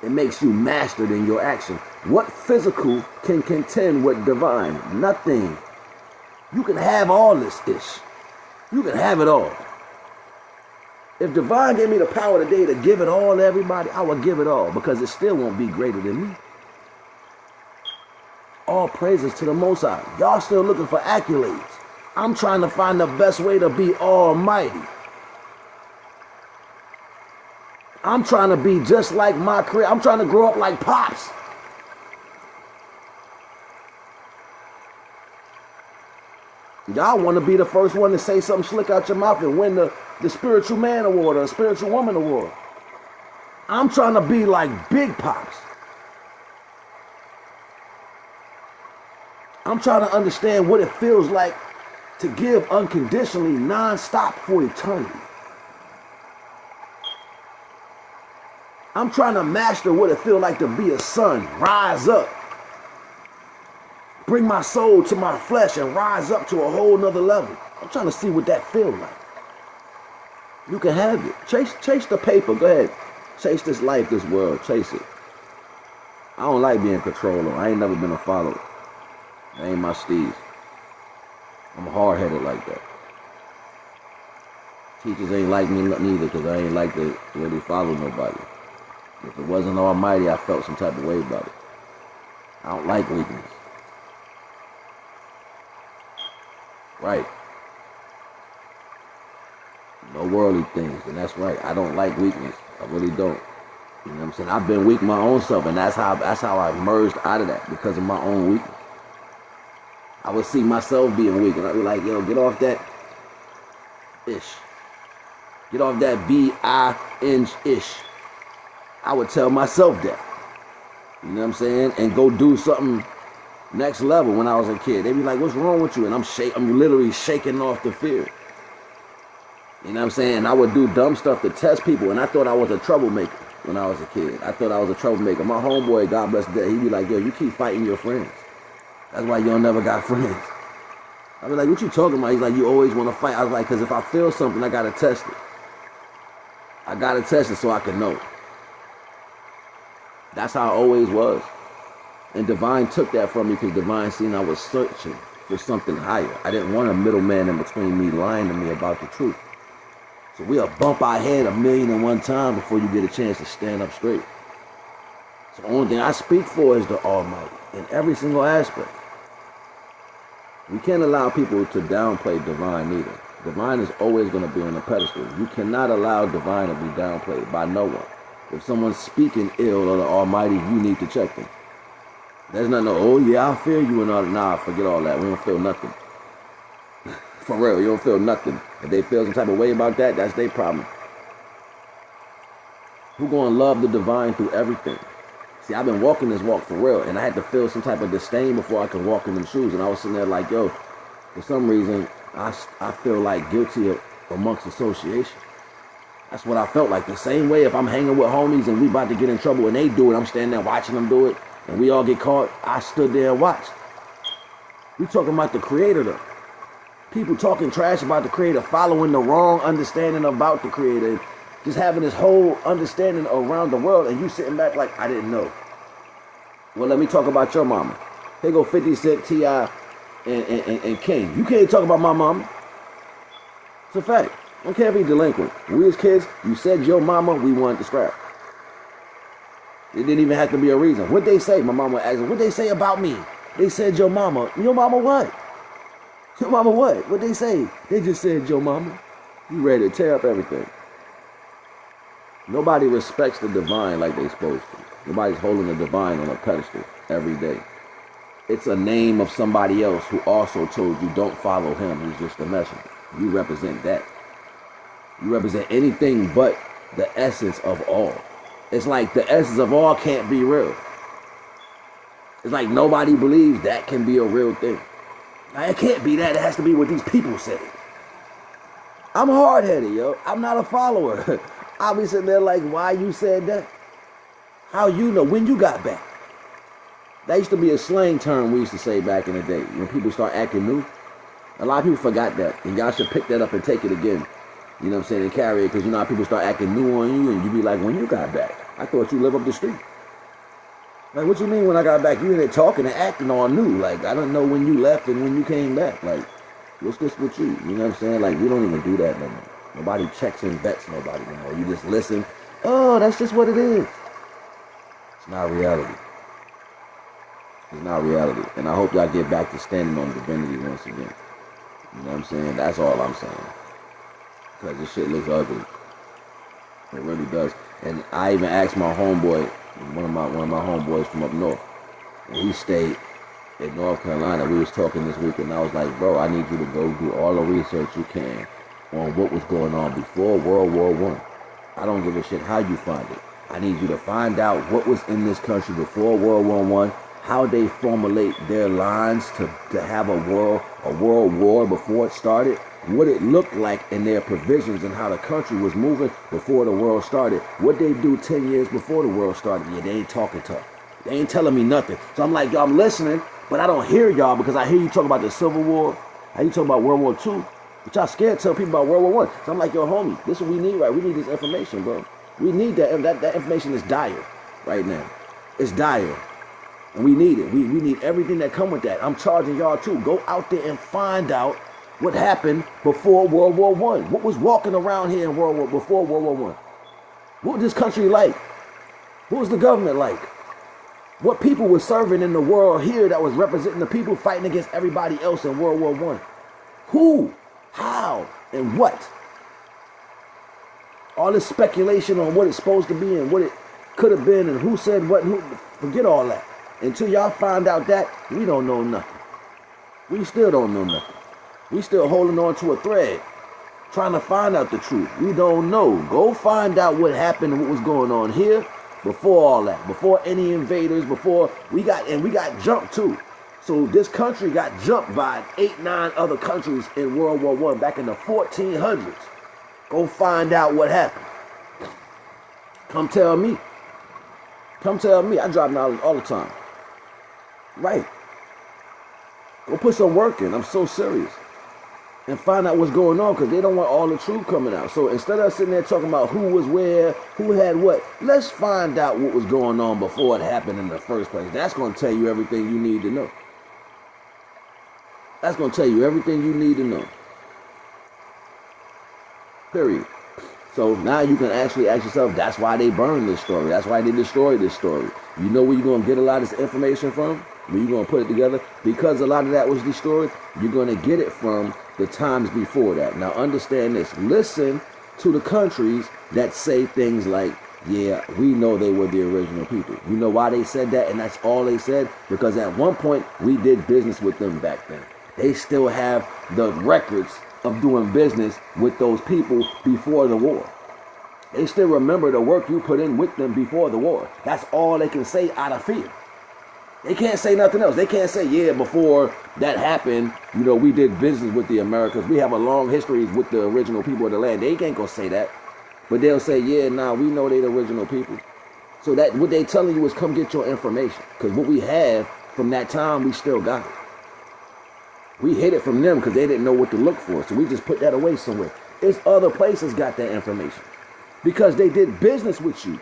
It makes you mastered in your action. What physical can contend with divine? Nothing. You can have all this ish. You can have it all. If divine gave me the power today to give it all to everybody, I would give it all, because it still won't be greater than me. All praises to the Most High. Y'all still looking for accolades. I'm trying to find the best way to be almighty. I'm trying to be just like my career. I'm trying to grow up like Pops. Y'all want to be the first one to say something slick out your mouth and win the spiritual man award or the spiritual woman award. I'm trying to be like Big Pops. I'm trying to understand what it feels like to give unconditionally, non-stop for eternity. I'm trying to master what it feels like to be a son, rise up. Bring my soul to my flesh and rise up to a whole nother level. I'm trying to see what that feels like. You can have it. Chase the paper. Go ahead. Chase this life, this world. Chase it. I don't like being a controller. I ain't never been a follower. That ain't my steez. I'm hard-headed like that. Teachers ain't like me neither, because I ain't like to really follow nobody. If it wasn't almighty, I felt some type of way about it. I don't like weakness. Right. No worldly things, and that's right. I don't like weakness. I really don't. You know what I'm saying? I've been weak my own self, and that's how I emerged out of that, because of my own weakness. I would see myself being weak, and I'd be like, yo, get off that ish. Get off that B-I-N-ish. I would tell myself that. You know what I'm saying? And go do something next level when I was a kid. They'd be like, what's wrong with you? And I'm literally shaking off the fear. You know what I'm saying? I would do dumb stuff to test people, and I thought I was a troublemaker when I was a kid. I thought I was a troublemaker. My homeboy, God bless him, he'd be like, yo, you keep fighting your friends. That's why you don't never got friends. I'd be like, what you talking about? He's like, you always want to fight. I was like, because if I feel something, I got to test it. I got to test it so I can know. That's how I always was. And Divine took that from me, because Divine seen I was searching for something higher. I didn't want a middleman in between me lying to me about the truth. So we'll bump our head 1,000,001 times before you get a chance to stand up straight. So the only thing I speak for is the Almighty in every single aspect. We can't allow people to downplay divine either. Divine is always going to be on a pedestal. You cannot allow divine to be downplayed by no one. If someone's speaking ill of the Almighty, you need to check them. There's nothing, oh yeah, I feel you and all. Nah, forget all that. We don't feel nothing. For real, you don't feel nothing. If they feel some type of way about that, that's their problem. Who gonna love the divine through everything? See, I've been walking this walk for real, and I had to feel some type of disdain before I could walk in them shoes. And I was sitting there like, yo, for some reason, I feel like guilty amongst association. That's what I felt like. The same way if I'm hanging with homies and we about to get in trouble and they do it, I'm standing there watching them do it, and we all get caught, I stood there and watched. We talking about the Creator though. People talking trash about the Creator, following the wrong understanding about the Creator, just having this whole understanding around the world, and you sitting back like, I didn't know. Well, let me talk about your mama. Here go 50 Cent, T.I., and King. You can't talk about my mama. It's a fact. I don't care if he's delinquent. When we as kids, you said your mama, we wanted to scrap. It didn't even have to be a reason. What they say, my mama asked, what they say about me? They said your mama. Your mama what? Your mama what? What they say? They just said your mama. You ready to tear up everything. Nobody respects the divine like they're supposed to. Nobody's holding the divine on a pedestal every day. It's a name of somebody else who also told you don't follow him. He's just a messenger. You represent that. You represent anything but the essence of all. It's like the essence of all can't be real. It's like nobody believes that can be a real thing. Now, it can't be that. It has to be what these people say. I'm hard-headed, yo. I'm not a follower. I'll be sitting there like, why you said that? How you know? When you got back? That used to be a slang term we used to say back in the day. When people start acting new. A lot of people forgot that. And y'all should pick that up and take it again. You know what I'm saying? And carry it. Because you know how people start acting new on you. And you be like, when you got back? I thought you live up the street. Like, what you mean when I got back? You in there talking and acting all new. Like, I don't know when you left and when you came back. Like, what's this with you? You know what I'm saying? Like, we don't even do that no more. Nobody checks and vets nobody no more. You just listen. Oh, that's just what it is. It's not reality. It's not reality. And I hope y'all get back to standing on divinity once again. You know what I'm saying? That's all I'm saying. Because this shit looks ugly. It really does. And I even asked my homeboy, one of my homeboys from up north, and he stayed in North Carolina. We was talking this week, and I was like, bro, I need you to go do all the research you can on what was going on before World War I. I don't give a shit how you find it. I need you to find out what was in this country before World War I, how they formulate their lines to have a world war before it started, what it looked like in their provisions and how the country was moving before the world started, what they do 10 years before the world started. Yeah, they ain't talking tough. They ain't telling me nothing. So I'm like, yo, I'm listening, but I don't hear y'all because I hear you talk about the Civil War, how you talk about World War II, but y'all scared to tell people about World War I. So I'm like, yo, homie, this is what we need, right? We need this information, bro. We need that. That information is dire right now. It's dire. And we need it. We need everything that come with that. I'm charging y'all too. Go out there and find out what happened before World War I. What was walking around here in before World War I? What was this country like? What was the government like? What people were serving in the world here that was representing the people fighting against everybody else in World War I? Who? How? And what? All this speculation on what it's supposed to be and what it could have been and who said what and who. Forget all that. Until y'all find out that, we don't know nothing. We still don't know nothing. We still holding on to a thread, trying to find out the truth. We don't know. Go find out what happened and what was going on here before all that, before any invaders, before we got jumped too. So this country got jumped by 8, 9 other countries in World War I back in the 1400s. Go find out what happened. Come tell me. Come tell me. I drop knowledge all the time. Right. Go put some work in. I'm so serious. And find out what's going on because they don't want all the truth coming out. So instead of sitting there talking about who was where, who had what, let's find out what was going on before it happened in the first place. That's going to tell you everything you need to know. That's going to tell you everything you need to know. Period. So now you can actually ask yourself, that's why they burned this story. That's why they destroyed this story. You know where you're going to get a lot of this information from? when you're going to put it together, because a lot of that was destroyed, you're going to get it from the times before that. Now understand this. Listen to the countries that say things like, yeah, we know they were the original people. You know why they said that? And that's all they said? Because at one point, we did business with them back then. They still have the records of doing business with those people before the war. They still remember the work you put in with them before the war. That's all they can say out of fear. They can't say nothing else. They can't say, yeah, before that happened, you know, we did business with the Americans. We have a long history with the original people of the land. They can't go say that. But they'll say, yeah, nah, we know they the original people. So that what they telling you is come get your information. Because what we have from that time, we still got it. We hid it from them because they didn't know what to look for. So we just put that away somewhere. It's other places got that information. Because they did business with you.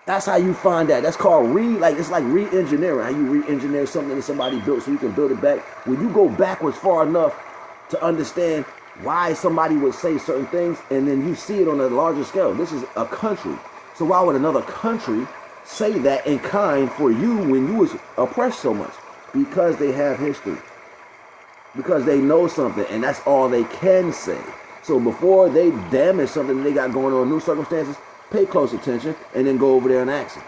That's how you find that. That's called it's like re-engineering. How you re-engineer something that somebody built so you can build it back. When you go backwards far enough to understand why somebody would say certain things, and then you see it on a larger scale. This is a country. So why would another country say that in kind for you when you was oppressed so much? Because they have history. Because they know something, and that's all they can say. So before they damage something they got going on, new circumstances, pay close attention, and then go over there and ask them.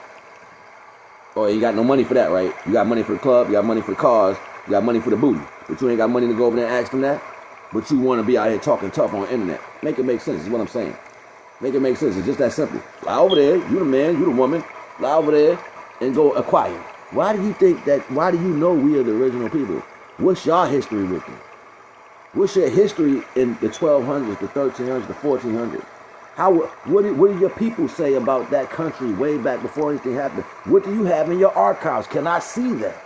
Oh, you got no money for that, right? You got money for the club, you got money for the cars, you got money for the booty, but you ain't got money to go over there and ask them that? But you want to be out here talking tough on the internet. Make it make sense, is what I'm saying. Make it make sense. It's just that simple. Fly over there, you the man, you the woman, fly over there and go acquire. Why do you think that, why do you know we are the original people? What's your history with them? What's your history in the 1200s, the 1300s, the 1400s? What did your people say about that country way back before anything happened? What do you have in your archives? Can I see that?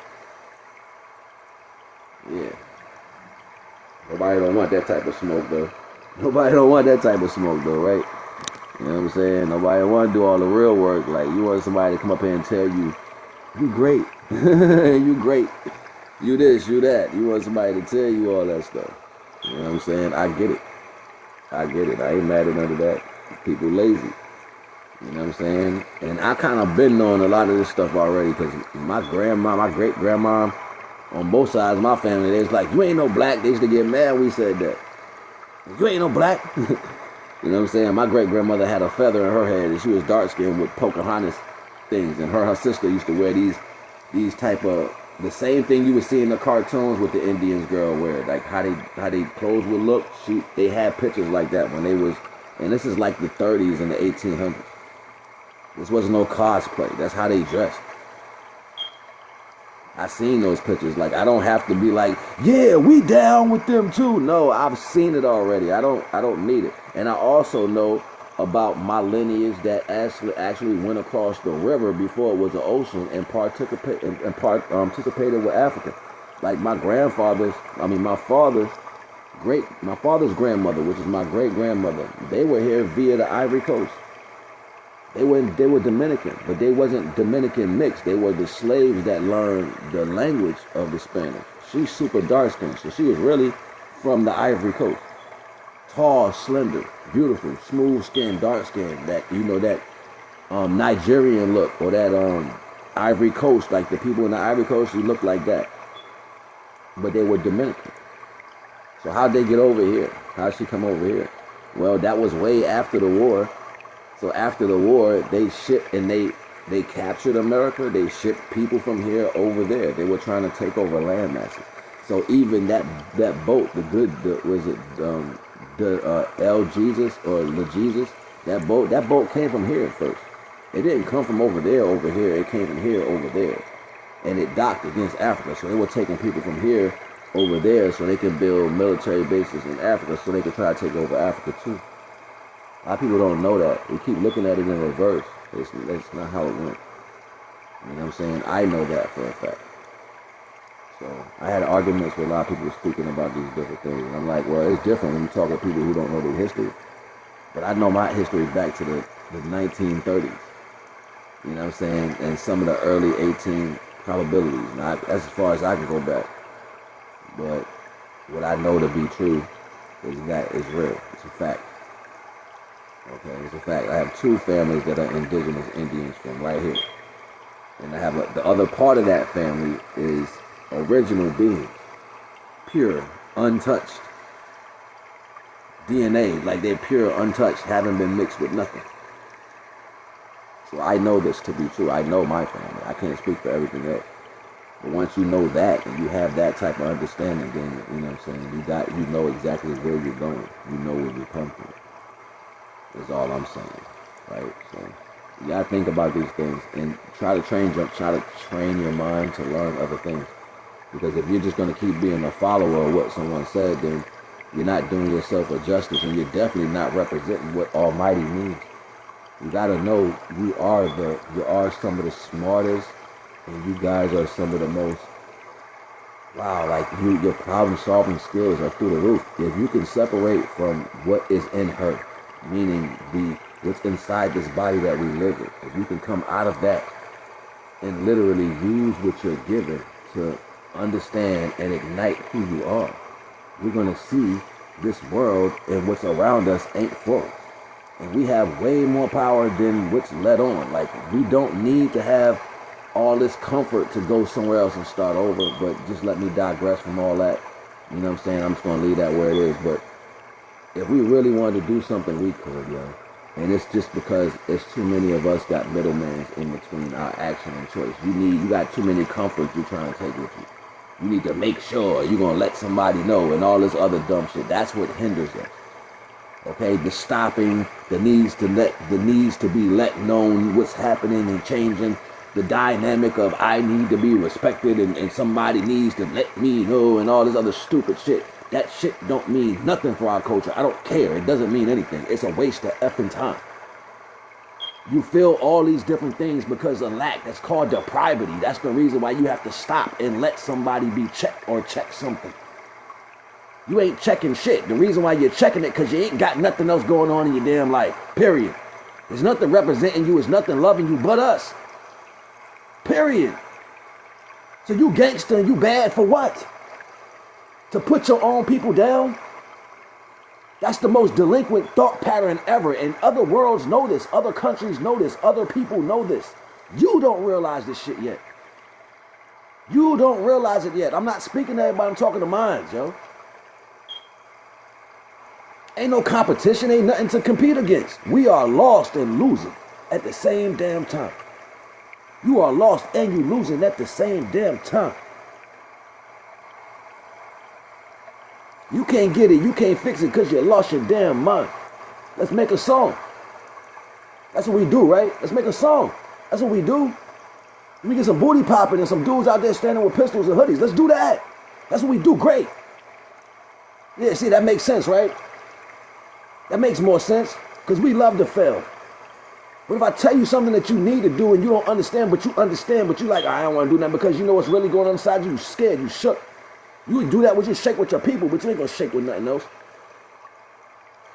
Yeah. Nobody don't want that type of smoke, though. Nobody don't want that type of smoke, though, right? You know what I'm saying? Nobody want to do all the real work. Like, you want somebody to come up here and tell you, you great. You great. You this, you that. You want somebody to tell you all that stuff. You know what I'm saying? I get it. I get it. I ain't mad at none of that. People lazy. You know what I'm saying? And I kind of been knowing a lot of this stuff already because my grandma, my great-grandma, on both sides of my family, they was like, you ain't no black. They used to get mad when we said that. You ain't no black. You know what I'm saying? My great-grandmother had a feather in her head and she was dark-skinned with Pocahontas things. And her sister used to wear these type of, the same thing you would see in the cartoons with the Indians girl wear. Like how they clothes would look. They had pictures like that when they was, and this is like the 30s and the 1800s. This wasn't no cosplay. That's how they dressed. I seen those pictures. Like, I don't have to be like, yeah, we down with them too. No, I've seen it already. I don't need it. And I also know about my lineage that actually went across the river before it was an ocean and participated with Africa. Like my father's grandmother, which is my great grandmother, they were here via the Ivory Coast. They were Dominican, but they wasn't Dominican mixed. They were the slaves that learned the language of the Spanish. She's super dark skinned, so she was really from the Ivory Coast. Tall, slender, beautiful, smooth skin, dark skin. That, you know, that Nigerian look, or that Ivory Coast, like the people in the Ivory Coast, she looked like that. But they were Dominican. So how'd they get over here? How'd she come over here? Well, that was way after the war. So after the war, they shipped and they captured America. They shipped people from here over there. They were trying to take over land masses. So even that boat, El Jesus or Le Jesus, that boat came from here first. It didn't come from over there over here. It came from here over there. And it docked against Africa. So they were taking people from here over there so they could build military bases in Africa so they could try to take over Africa too. A lot of people don't know that. They keep looking at it in reverse. That's not how it went. You know what I'm saying? I know that for a fact. So I had arguments with a lot of people speaking about these different things. And I'm like, well, it's different when you talk to people who don't know their history. But I know my history back to the 1930s. You know what I'm saying? And some of the early 18 probabilities. Now, that's as far as I can go back. But what I know to be true is that it's real. It's a fact. Okay, it's a fact. I have two families that are indigenous Indians from right here. And I have the other part of that family is original beings, pure, untouched DNA, like they're pure, untouched, haven't been mixed with nothing. So I know this to be true. I know my family. I can't speak for everything else. But once you know that and you have that type of understanding, then you know what I'm saying, you know exactly where you're going. You know where you come from. That's all I'm saying. Right? So you gotta think about these things and try to train your mind to learn other things. Because if you're just gonna keep being a follower of what someone said, then you're not doing yourself a justice, and you're definitely not representing what Almighty means. You gotta know you are some of the smartest, and you guys are some of the most, wow, like your problem solving skills are through the roof. If you can separate from what is in her, meaning what's inside this body that we live in, if you can come out of that and literally use what you're given to understand and ignite who you are, you're gonna see this world and what's around us ain't for us. And we have way more power than what's let on. Like, we don't need to have all this comfort to go somewhere else and start over. But just let me digress from all that. You know what I'm saying? I'm just going to leave that where it is. But if we really wanted to do something, we could, yo. And it's just because it's too many of us got middlemen in between our action and choice. You got too many comforts you're trying to take with you. You need to make sure you're going to let somebody know and all this other dumb shit. That's what hinders us. Okay, the stopping, the needs to be let known what's happening and changing, the dynamic of I need to be respected and somebody needs to let me know and all this other stupid shit. That shit don't mean nothing for our culture. I don't care. It doesn't mean anything. It's a waste of effing time. You feel all these different things because of lack. That's called depravity. That's the reason why you have to stop and let somebody be checked or check something. You ain't checking shit. The reason why you're checking it because you ain't got nothing else going on in your damn life. Period. There's nothing representing you. There's nothing loving you but us. Period. So you gangster and you bad for what? To put your own people down? That's the most delinquent thought pattern ever. And other worlds know this. Other countries know this. Other people know this. You don't realize this shit yet. You don't realize it yet. I'm not speaking to everybody. I'm talking to minds, yo. Ain't no competition, ain't nothing to compete against. We are lost and losing at the same damn time. You are lost and you losing at the same damn time. You can't get it, you can't fix it because you lost your damn mind. Let's make a song. That's what we do, right? Let's make a song. That's what we do. Let me get some booty popping and some dudes out there standing with pistols and hoodies. Let's do that. That's what we do, great. Yeah, see, that makes sense, right? That makes more sense because we love to fail. But if I tell you something that you need to do and you don't understand, but you understand, but you like, I don't want to do that because you know what's really going on inside you, you scared, you shook. You would do that with you shake with your people, but you ain't going to shake with nothing else.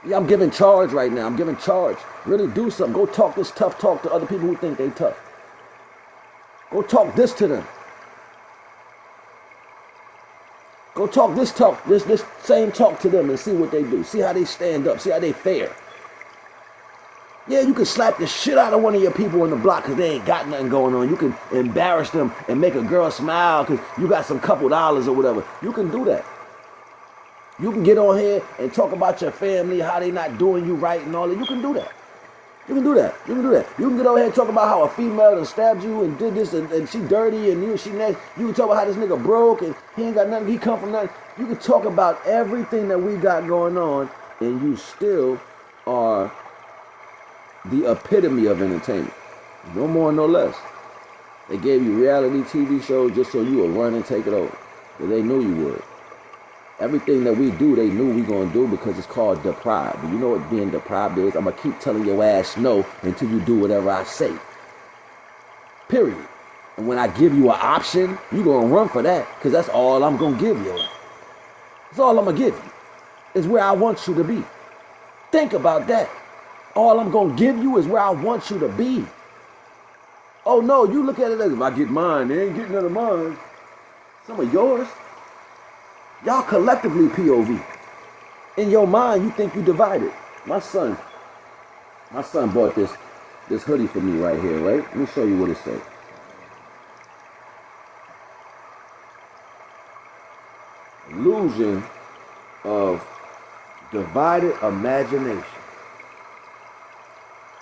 Yeah, I'm giving charge right now. I'm giving charge. Really do something. Go talk this tough talk to other people who think they tough. Go talk this to them. Go talk this same talk to them and see what they do. See how they stand up. See how they fare. Yeah, you can slap the shit out of one of your people in the block because they ain't got nothing going on. You can embarrass them and make a girl smile because you got some couple dollars or whatever. You can do that. You can get on here and talk about your family, how they not doing you right and all that. You can do that. You can do that. You can do that. You can get over here and talk about how a female done stabbed you and did this and she dirty and she next. You can talk about how this nigga broke and he ain't got nothing. He come from nothing. You can talk about everything that we got going on and you still are the epitome of entertainment. No more, no less. They gave you reality TV shows just so you would run and take it over. Because they knew you would. Everything that we do, they knew we gonna do because it's called deprived. You know what being deprived is? I'm gonna keep telling your ass no until you do whatever I say. Period. And when I give you an option, you gonna run for that because that's all I'm gonna give you. That's all I'm gonna give you. Is where I want you to be. Think about that. All I'm gonna give you is where I want you to be. Oh no, you look at it as if I get mine, they ain't getting none of mine. Some of yours. Y'all collectively POV. In your mind, you think you divided. My son bought this hoodie for me right here, right? Let me show you what it says. illusion of divided imagination.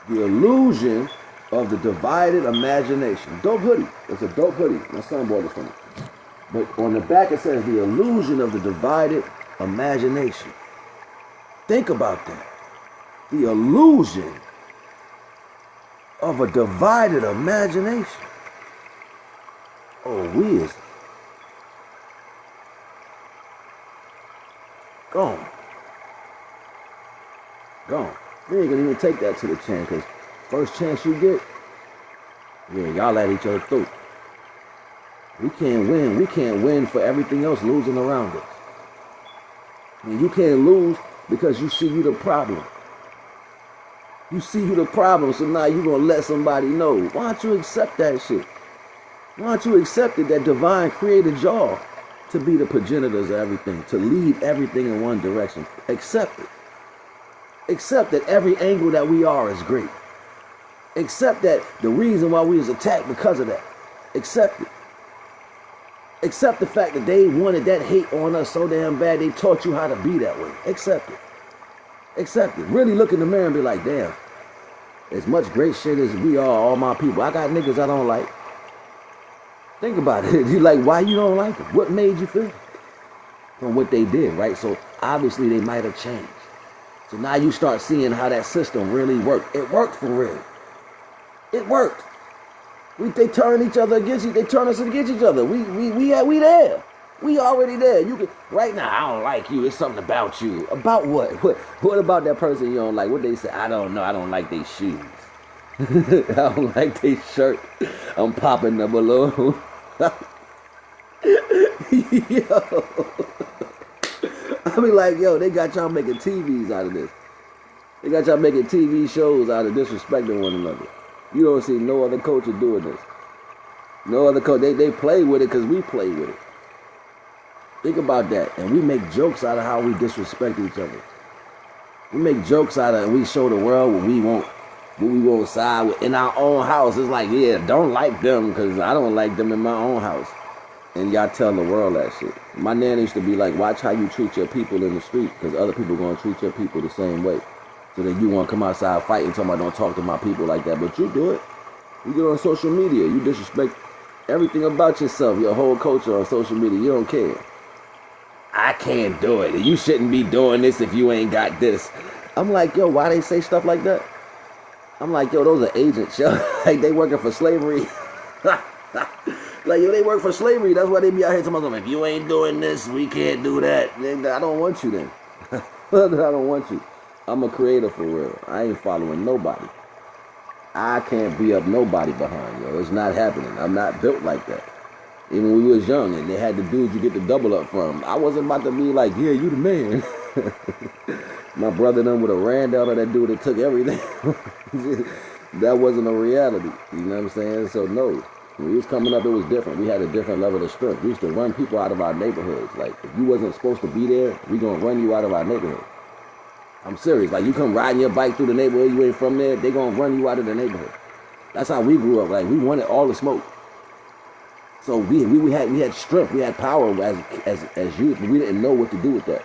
The illusion of the divided imagination. Dope hoodie. It's a dope hoodie. My son bought it for me. But on the back it says the illusion of the divided imagination. Think about that. The illusion of a divided imagination. Oh, we is gone. Gone. You ain't gonna even take that to the chin, because first chance you get, yeah, y'all at each other through. We can't win. We can't win for everything else losing around us. And you can't lose because you see you the problem. You see you the problem, so now you're going to let somebody know. Why don't you accept that shit? Why don't you accept it that divine created y'all to be the progenitors of everything, to lead everything in one direction? Accept it. Accept that every angle that we are is great. Accept that the reason why we was attacked because of that. Accept it. Accept the fact that they wanted that hate on us so damn bad they taught you how to be that way. Accept it. Accept it. Really look in the mirror and be like, damn, as much great shit as we are, all my people, I got niggas I don't like. Think about it. You like, why you don't like them? What made you feel? From what they did, right? So obviously they might have changed. So now you start seeing how that system really worked. It worked for real. It worked. They turn each other against you. They turn us against each other. We there. We already there. You can right now. I don't like you. It's something about you. About what? What about that person you don't like? What they say? I don't know. I don't like their shoes. I don't like their shirt. I'm popping the balloon. Yo, I be like, yo, they got y'all making TVs out of this. They got y'all making TV shows out of disrespecting one another. You don't see no other culture doing this. No other culture. They play with it because we play with it. Think about that. And we make jokes out of how we disrespect each other. We make jokes out of it and we show the world what we won't side with in our own house. It's like, yeah, don't like them because I don't like them in my own house. And y'all tell the world that shit. My nana used to be like, watch how you treat your people in the street because other people are going to treat your people the same way. So then you want to come outside fighting, talking about don't talk to my people like that. But you do it. You get on social media. You disrespect everything about yourself, your whole culture on social media. You don't care. I can't do it. You shouldn't be doing this if you ain't got this. I'm like, yo, why they say stuff like that? I'm like, yo, those are agents, yo. Like, they working for slavery. Like, yo, they work for slavery. That's why they be out here talking about, if you ain't doing this, we can't do that. I don't want you then. I don't want you. I'm a creator for real. I ain't following nobody. I can't be up nobody behind, yo. It's not happening. I'm not built like that. Even when we was young and they had the dudes you get the double up from. I wasn't about to be like, yeah, you the man. My brother done would have ran down on that dude that took everything. That wasn't a reality. You know what I'm saying? So no. When we was coming up, it was different. We had a different level of strength. We used to run people out of our neighborhoods. Like, if you wasn't supposed to be there, we gonna run you out of our neighborhood. I'm serious. Like, you come riding your bike through the neighborhood, you ain't from there, they gonna run you out of the neighborhood. That's how we grew up. Like, we wanted all the smoke. So we had strength, we had power as youth, but we didn't know what to do with that.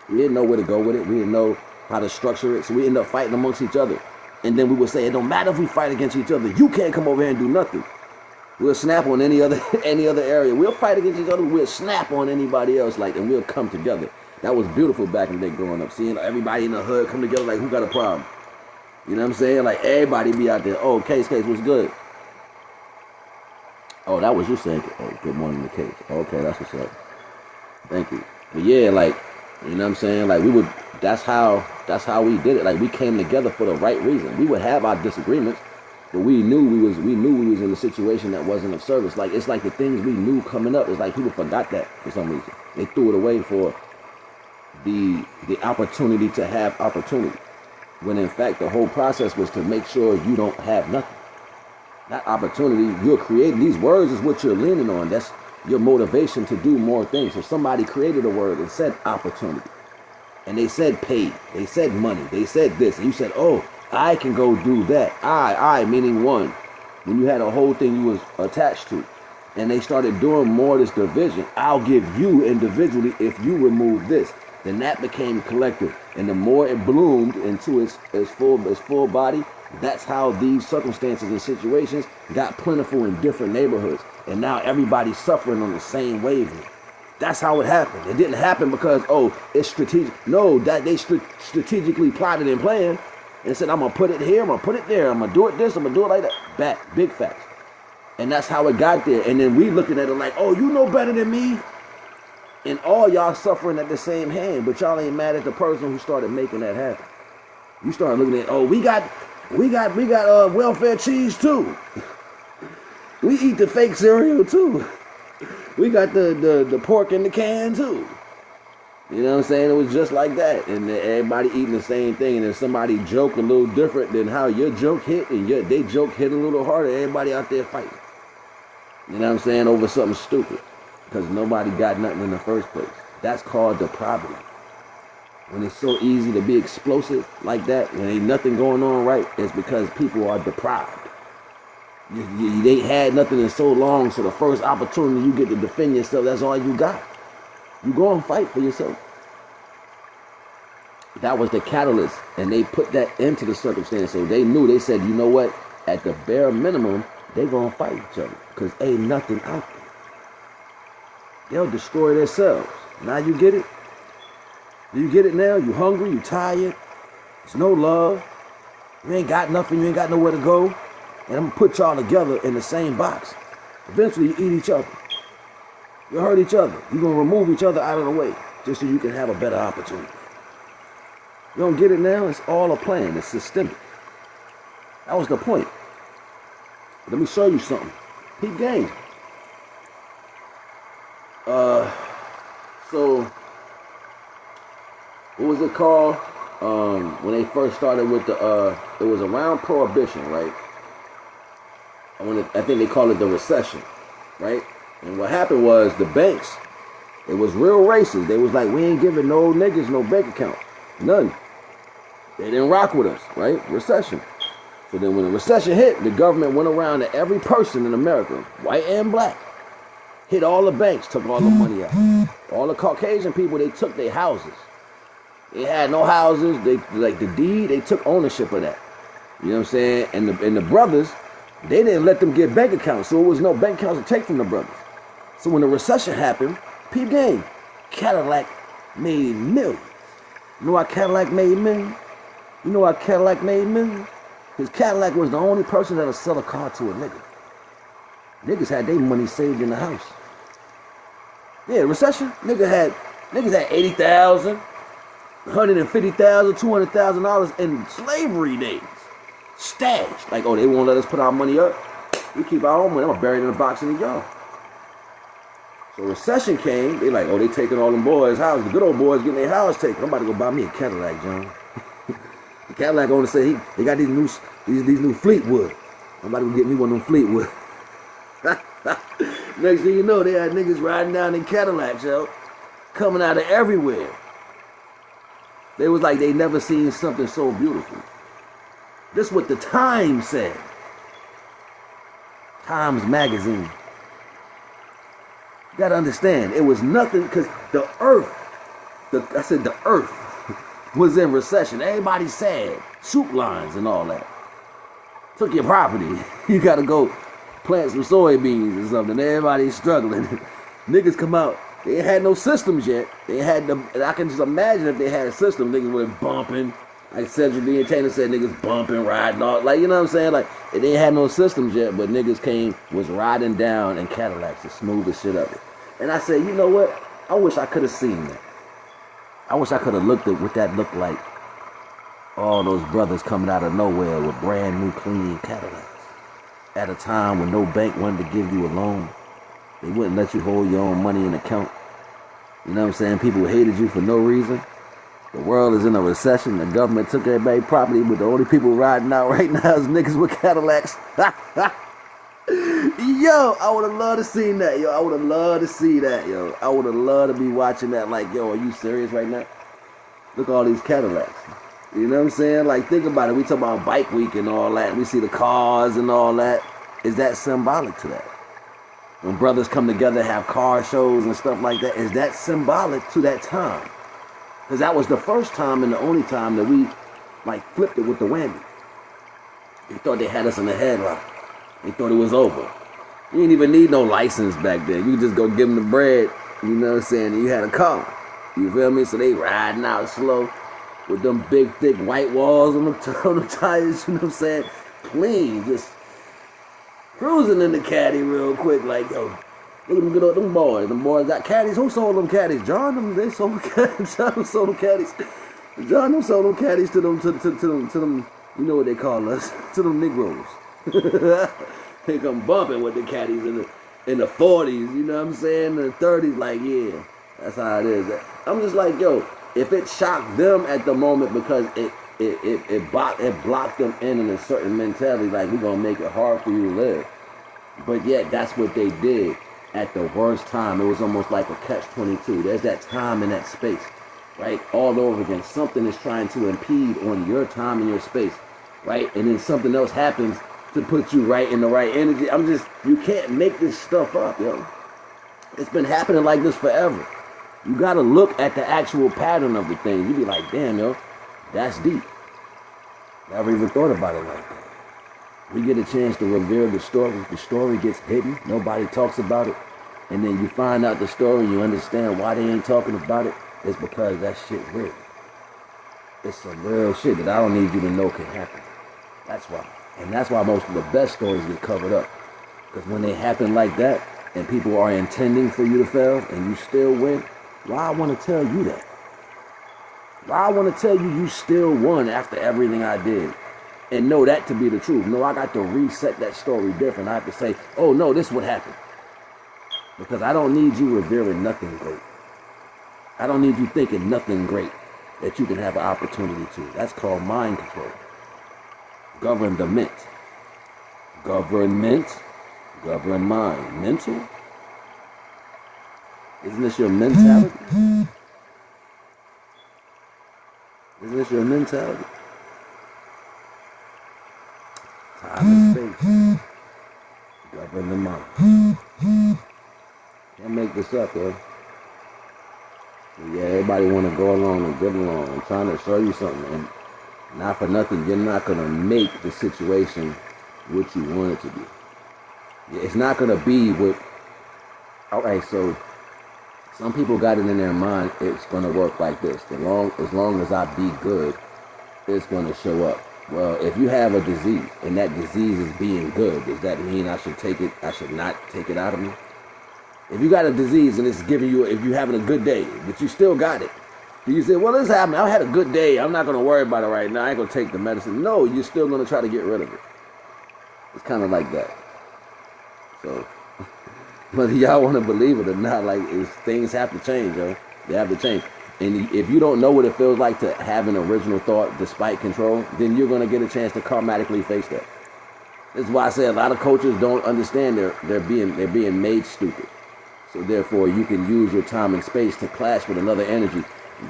We didn't know where to go with it. We didn't know how to structure it. So we ended up fighting amongst each other. And then we would say, it don't matter if we fight against each other. You can't come over here and do nothing. We'll snap on any other area. We'll fight against each other. We'll snap on anybody else, like, and we'll come together. That was beautiful back in the day growing up. Seeing everybody in the hood come together like, who got a problem? You know what I'm saying? Like, everybody be out there. Oh, Case, what's good? Oh, that was you saying, oh, good morning to Case. Okay, that's what's up. Thank you. But yeah, like, you know what I'm saying? Like, that's how we did it. Like, we came together for the right reason. We would have our disagreements, but we knew we was in a situation that wasn't of service. Like, it's like the things we knew coming up, it's like people forgot that for some reason. They threw it away for the opportunity to have opportunity. When in fact the whole process was to make sure you don't have nothing. That opportunity you're creating, these words is what you're leaning on. That's your motivation to do more things. So somebody created a word and said opportunity. And they said paid. They said money. They said this. And you said, oh, I can go do that. I meaning one. When you had a whole thing you was attached to. and they started doing more of this division. I'll give you individually if you remove this. Then that became collective, and the more it bloomed into its full body, that's how these circumstances and situations got plentiful in different neighborhoods, and now everybody's suffering on the same wavelength. That's how it happened. It didn't happen because, oh, it's strategic. No, that they strategically plotted and planned and said, I'm gonna put it here, I'm gonna put it there, I'm gonna do it this, I'm gonna do it like that. Back, big facts. And that's how it got there. And then we looking at it like, oh, you know better than me. And all y'all suffering at the same hand, but y'all ain't mad at the person who started making that happen. You start looking at, oh, we got welfare cheese too. We eat the fake cereal too. We got the pork in the can too. You know what I'm saying? It was just like that. And everybody eating the same thing. And if somebody joke a little different than how your joke hit, and they joke hit a little harder, everybody out there fighting. You know what I'm saying? Over something stupid. Because nobody got nothing in the first place. That's called depravity. When it's so easy to be explosive like that, when ain't nothing going on right, it's because people are deprived. They had nothing in so long, so the first opportunity you get to defend yourself, that's all you got. You go and fight for yourself. That was the catalyst, and they put that into the circumstance. So they knew, they said, you know what, at the bare minimum, they're going to fight each other because ain't nothing out there. They'll destroy themselves. Now you get it? Do you get it now? You hungry? You tired? There's no love. You ain't got nothing. You ain't got nowhere to go. And I'm going to put y'all together in the same box. Eventually you eat each other. You hurt each other. You're going to remove each other out of the way just so you can have a better opportunity. You don't get it now? It's all a plan. It's systemic. That was the point. Let me show you something. Peep game. So, what was it called? When they first started with the, it was around Prohibition, right? I think they call it the recession, right? And what happened was the banks, it was real racist. They was like, we ain't giving no niggas no bank account. None. They didn't rock with us, right? Recession. So then when the recession hit, the government went around to every person in America, white and black, hit all the banks, took all the money out. All the Caucasian people, they took their houses. They had no houses. They, like the deed, they took ownership of that. You know what I'm saying? And the brothers, they didn't let them get bank accounts. So there was no bank accounts to take from the brothers. So when the recession happened, peep game, Cadillac made millions. You know why Cadillac made millions? You know why Cadillac made millions? Because Cadillac was the only person that'll sell a car to a nigga. Niggas had their money saved in the house. Yeah, recession, niggas had $80,000, $150,000, $200,000 in slavery days. Stashed. Like, oh, they won't let us put our money up. We keep our own money. I'm gonna bury it in a box in the yard. So recession came, they like, oh, they taking all them boys' houses. The good old boys getting their house taken. I'm about to go buy me a Cadillac, John. The Cadillac owner said they got these new Fleetwood. I'm about to go get me one of them Fleetwood. Next thing you know, they had niggas riding down in Cadillacs, yo, coming out of everywhere. They was like they never seen something so beautiful. This is what the Times said. Times magazine. You gotta understand, it was nothing because the earth was in recession. Everybody sad. Soup lines and all that. Took your property. You gotta go plant some soybeans or something. Everybody's struggling. Niggas come out. They ain't had no systems yet. They had the. I can just imagine if they had a system, niggas would have bumping. Like Cedric D. and Taylor said, niggas bumping, riding off. Like, you know what I'm saying? Like, they ain't had no systems yet, but niggas was riding down in Cadillacs to smooth the shit up. And I said, you know what? I wish I could have seen that. I wish I could have looked at what that looked like. All those brothers coming out of nowhere with brand new clean Cadillacs. At a time when no bank wanted to give you a loan. They wouldn't let you hold your own money in account. You know what I'm saying? People hated you for no reason. The world is in a recession. The government took everybody's property, but the only people riding out right now is niggas with Cadillacs. Yo, I would have loved to seen that, yo. I would have loved to see that, yo. I would have loved to be watching that like, yo, are you serious right now? Look at all these Cadillacs. You know what I'm saying? Like, think about it. We talk about Bike Week and all that. We see the cars and all that. Is that symbolic to that? When brothers come together, have car shows and stuff like that, is that symbolic to that time? Because that was the first time and the only time that we like flipped it with the whammy. They thought they had us in the headlock. They thought it was over. You didn't even need no license back then. You just go give them the bread, you know what I'm saying, and you had a car. You feel me? So they riding out slow with them big, thick white walls on the tires, you know what I'm saying? Clean, just cruising in the caddy real quick, like, yo, look at them good old, them boys. Them boys got caddies. Who sold them caddies? John, they sold caddies. John sold them caddies. John them sold them caddies to them, you know what they call us, to them Negroes. They come bumping with the caddies in the 40s, you know what I'm saying? In the 30s, like, yeah, that's how it is. I'm just like, yo, if it shocked them at the moment because it blocked them in a certain mentality, like, we're going to make it hard for you to live. But yet, that's what they did at the worst time. It was almost like a catch-22. There's that time and that space, right? All over again. Something is trying to impede on your time and your space, right? And then something else happens to put you right in the right energy. You can't make this stuff up, yo. It's been happening like this forever. You got to look at the actual pattern of the thing. You be like, damn, yo, that's deep. Never even thought about it like that. We get a chance to reveal the story. The story gets hidden. Nobody talks about it. And then you find out the story and you understand why they ain't talking about it. It's because that shit real. It's some real shit that I don't need you to know can happen. That's why. And that's why most of the best stories get covered up. Because when they happen like that, and people are intending for you to fail, and you still win, why I want to tell you that? Why I want to tell you still won after everything I did? And know that to be the truth. No, I got to reset that story different. I have to say, oh no, this is what happened. Because I don't need you revering nothing great. I don't need you thinking nothing great that you can have an opportunity to. That's called mind control. Government. Government. Govern mind. Mental? Isn't this your mentality? Isn't this your mentality? Time and space. Govern the mind. Can't make this up, yo. Yeah, everybody want to go along and get along. I'm trying to show you something. And not for nothing, you're not going to make the situation what you want it to be. It's not going to be what... Okay, so some people got it in their mind it's going to work like this. As long as I be good, it's going to show up. Well, if you have a disease and that disease is being good, does that mean I should take it? I should not take it out of me? If you got a disease and it's giving you, if you're having a good day, but you still got it, do you say, well, this happened, I had a good day, I'm not going to worry about it right now, I ain't going to take the medicine? No, you're still going to try to get rid of it. It's kind of like that. So, whether y'all want to believe it or not, like, things have to change, yo. They have to change. And if you don't know what it feels like to have an original thought despite control, then you're going to get a chance to karmatically face that. This is why I say a lot of coaches don't understand they're being made stupid. So therefore, you can use your time and space to clash with another energy.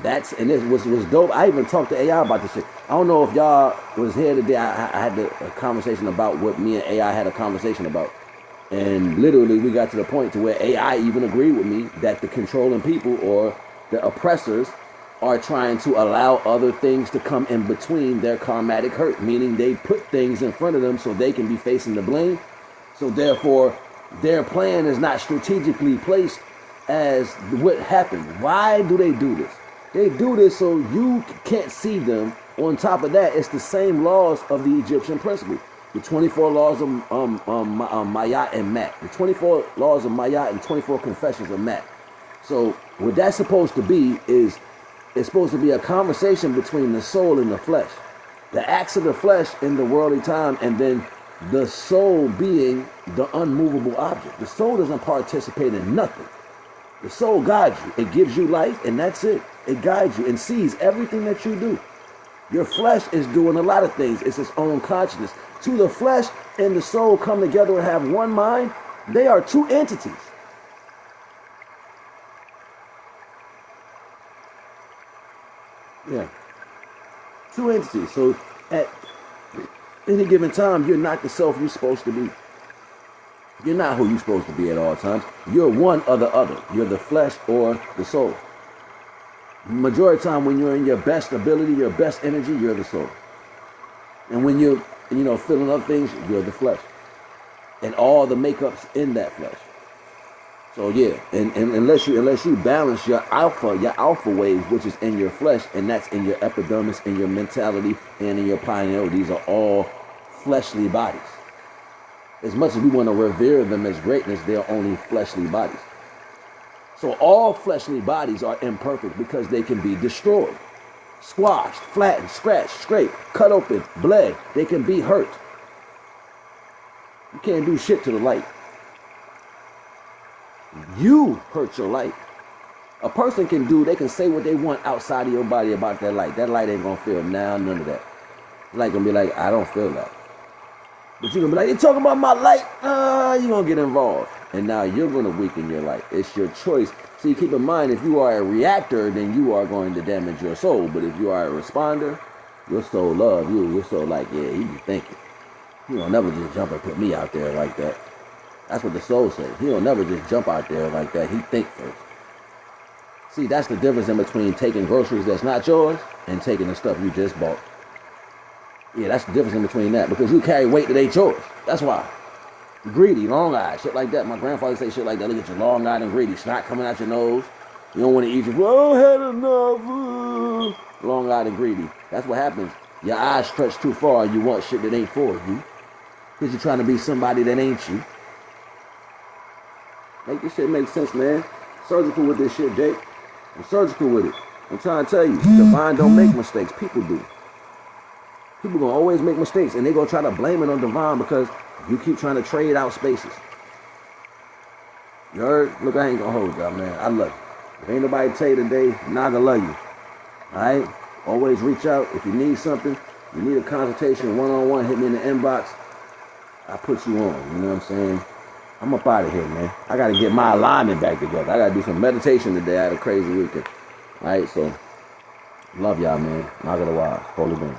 And this was dope. I even talked to AI about this shit. I don't know if y'all was here today. I had a conversation about what me and AI had a conversation about. And literally, we got to the point to where AI even agreed with me that the controlling people or the oppressors are trying to allow other things to come in between their karmatic hurt, meaning they put things in front of them so they can be facing the blame. So therefore, their plan is not strategically placed as what happened. Why do they do this? They do this so you can't see them. On top of that, it's the same laws of the Egyptian principle. The 24 laws of Mayat and Mat. The 24 laws of Mayat and 24 confessions of Mat. So what that's supposed to be is, it's supposed to be a conversation between the soul and the flesh. The acts of the flesh in the worldly time, and then the soul being the unmovable object. The soul doesn't participate in nothing. The soul guides you. It gives you life, and that's it. It guides you and sees everything that you do. Your flesh is doing a lot of things. It's its own consciousness. To the flesh and the soul come together and have one mind. They are two entities. Yeah. Two entities. So at any given time, you're not the self you're supposed to be. You're not who you're supposed to be at all times. You're one or the other. You're the flesh or the soul. Majority of the time when you're in your best ability, your best energy, you're the soul. And when you're, feeling up things, you're the flesh. And all the makeup's in that flesh. So yeah, and unless you balance your alpha waves, which is in your flesh, and that's in your epidermis, in your mentality, and in your pineal, these are all fleshly bodies. As much as we want to revere them as greatness, they're only fleshly bodies. So all fleshly bodies are imperfect because they can be destroyed, squashed, flattened, scratched, scraped, cut open, bled. They can be hurt. You can't do shit to the light. You hurt your light. A person they can say what they want outside of your body about that light. That light ain't gonna feel none of that. The light gonna be like, I don't feel that. But you're gonna be like, you're talking about my light? You're gonna get involved. And now you're gonna weaken your light. It's your choice. See, keep in mind, if you are a reactor, then you are going to damage your soul. But if you are a responder, your soul loves you. Your soul like, yeah, he be thinking. He don't never just jump and put me out there like that. That's what the soul says. He don't never just jump out there like that. He think first. See, that's the difference in between taking groceries that's not yours and taking the stuff you just bought. Yeah, that's the difference in between that. Because you carry weight that ain't yours. That's why. Greedy, long-eyed, shit like that. My grandfather say shit like that. Look at you, long-eyed and greedy. Snot coming out your nose. You don't want to eat your food. Oh, I had enough. Long-eyed and greedy. That's what happens. Your eyes stretch too far and you want shit that ain't for you. Because you're trying to be somebody that ain't you. Make this shit make sense, man. Surgical with this shit, Jake. I'm surgical with it. I'm trying to tell you, divine don't make mistakes. People do. People gonna always make mistakes, and they gonna try to blame it on divine because you keep trying to trade out spaces. You heard? Look, I ain't gonna hold y'all, man. I love you. If ain't nobody tell you today, Naga love you. Alright? Always reach out. If you need something, you need a consultation, one-on-one, hit me in the inbox. I put you on, you know what I'm saying? I'm up out of here, man. I got to get my alignment back together. I got to do some meditation today. I had a crazy weekend. All right, so love y'all, man. Naga the Wise. Holy Being.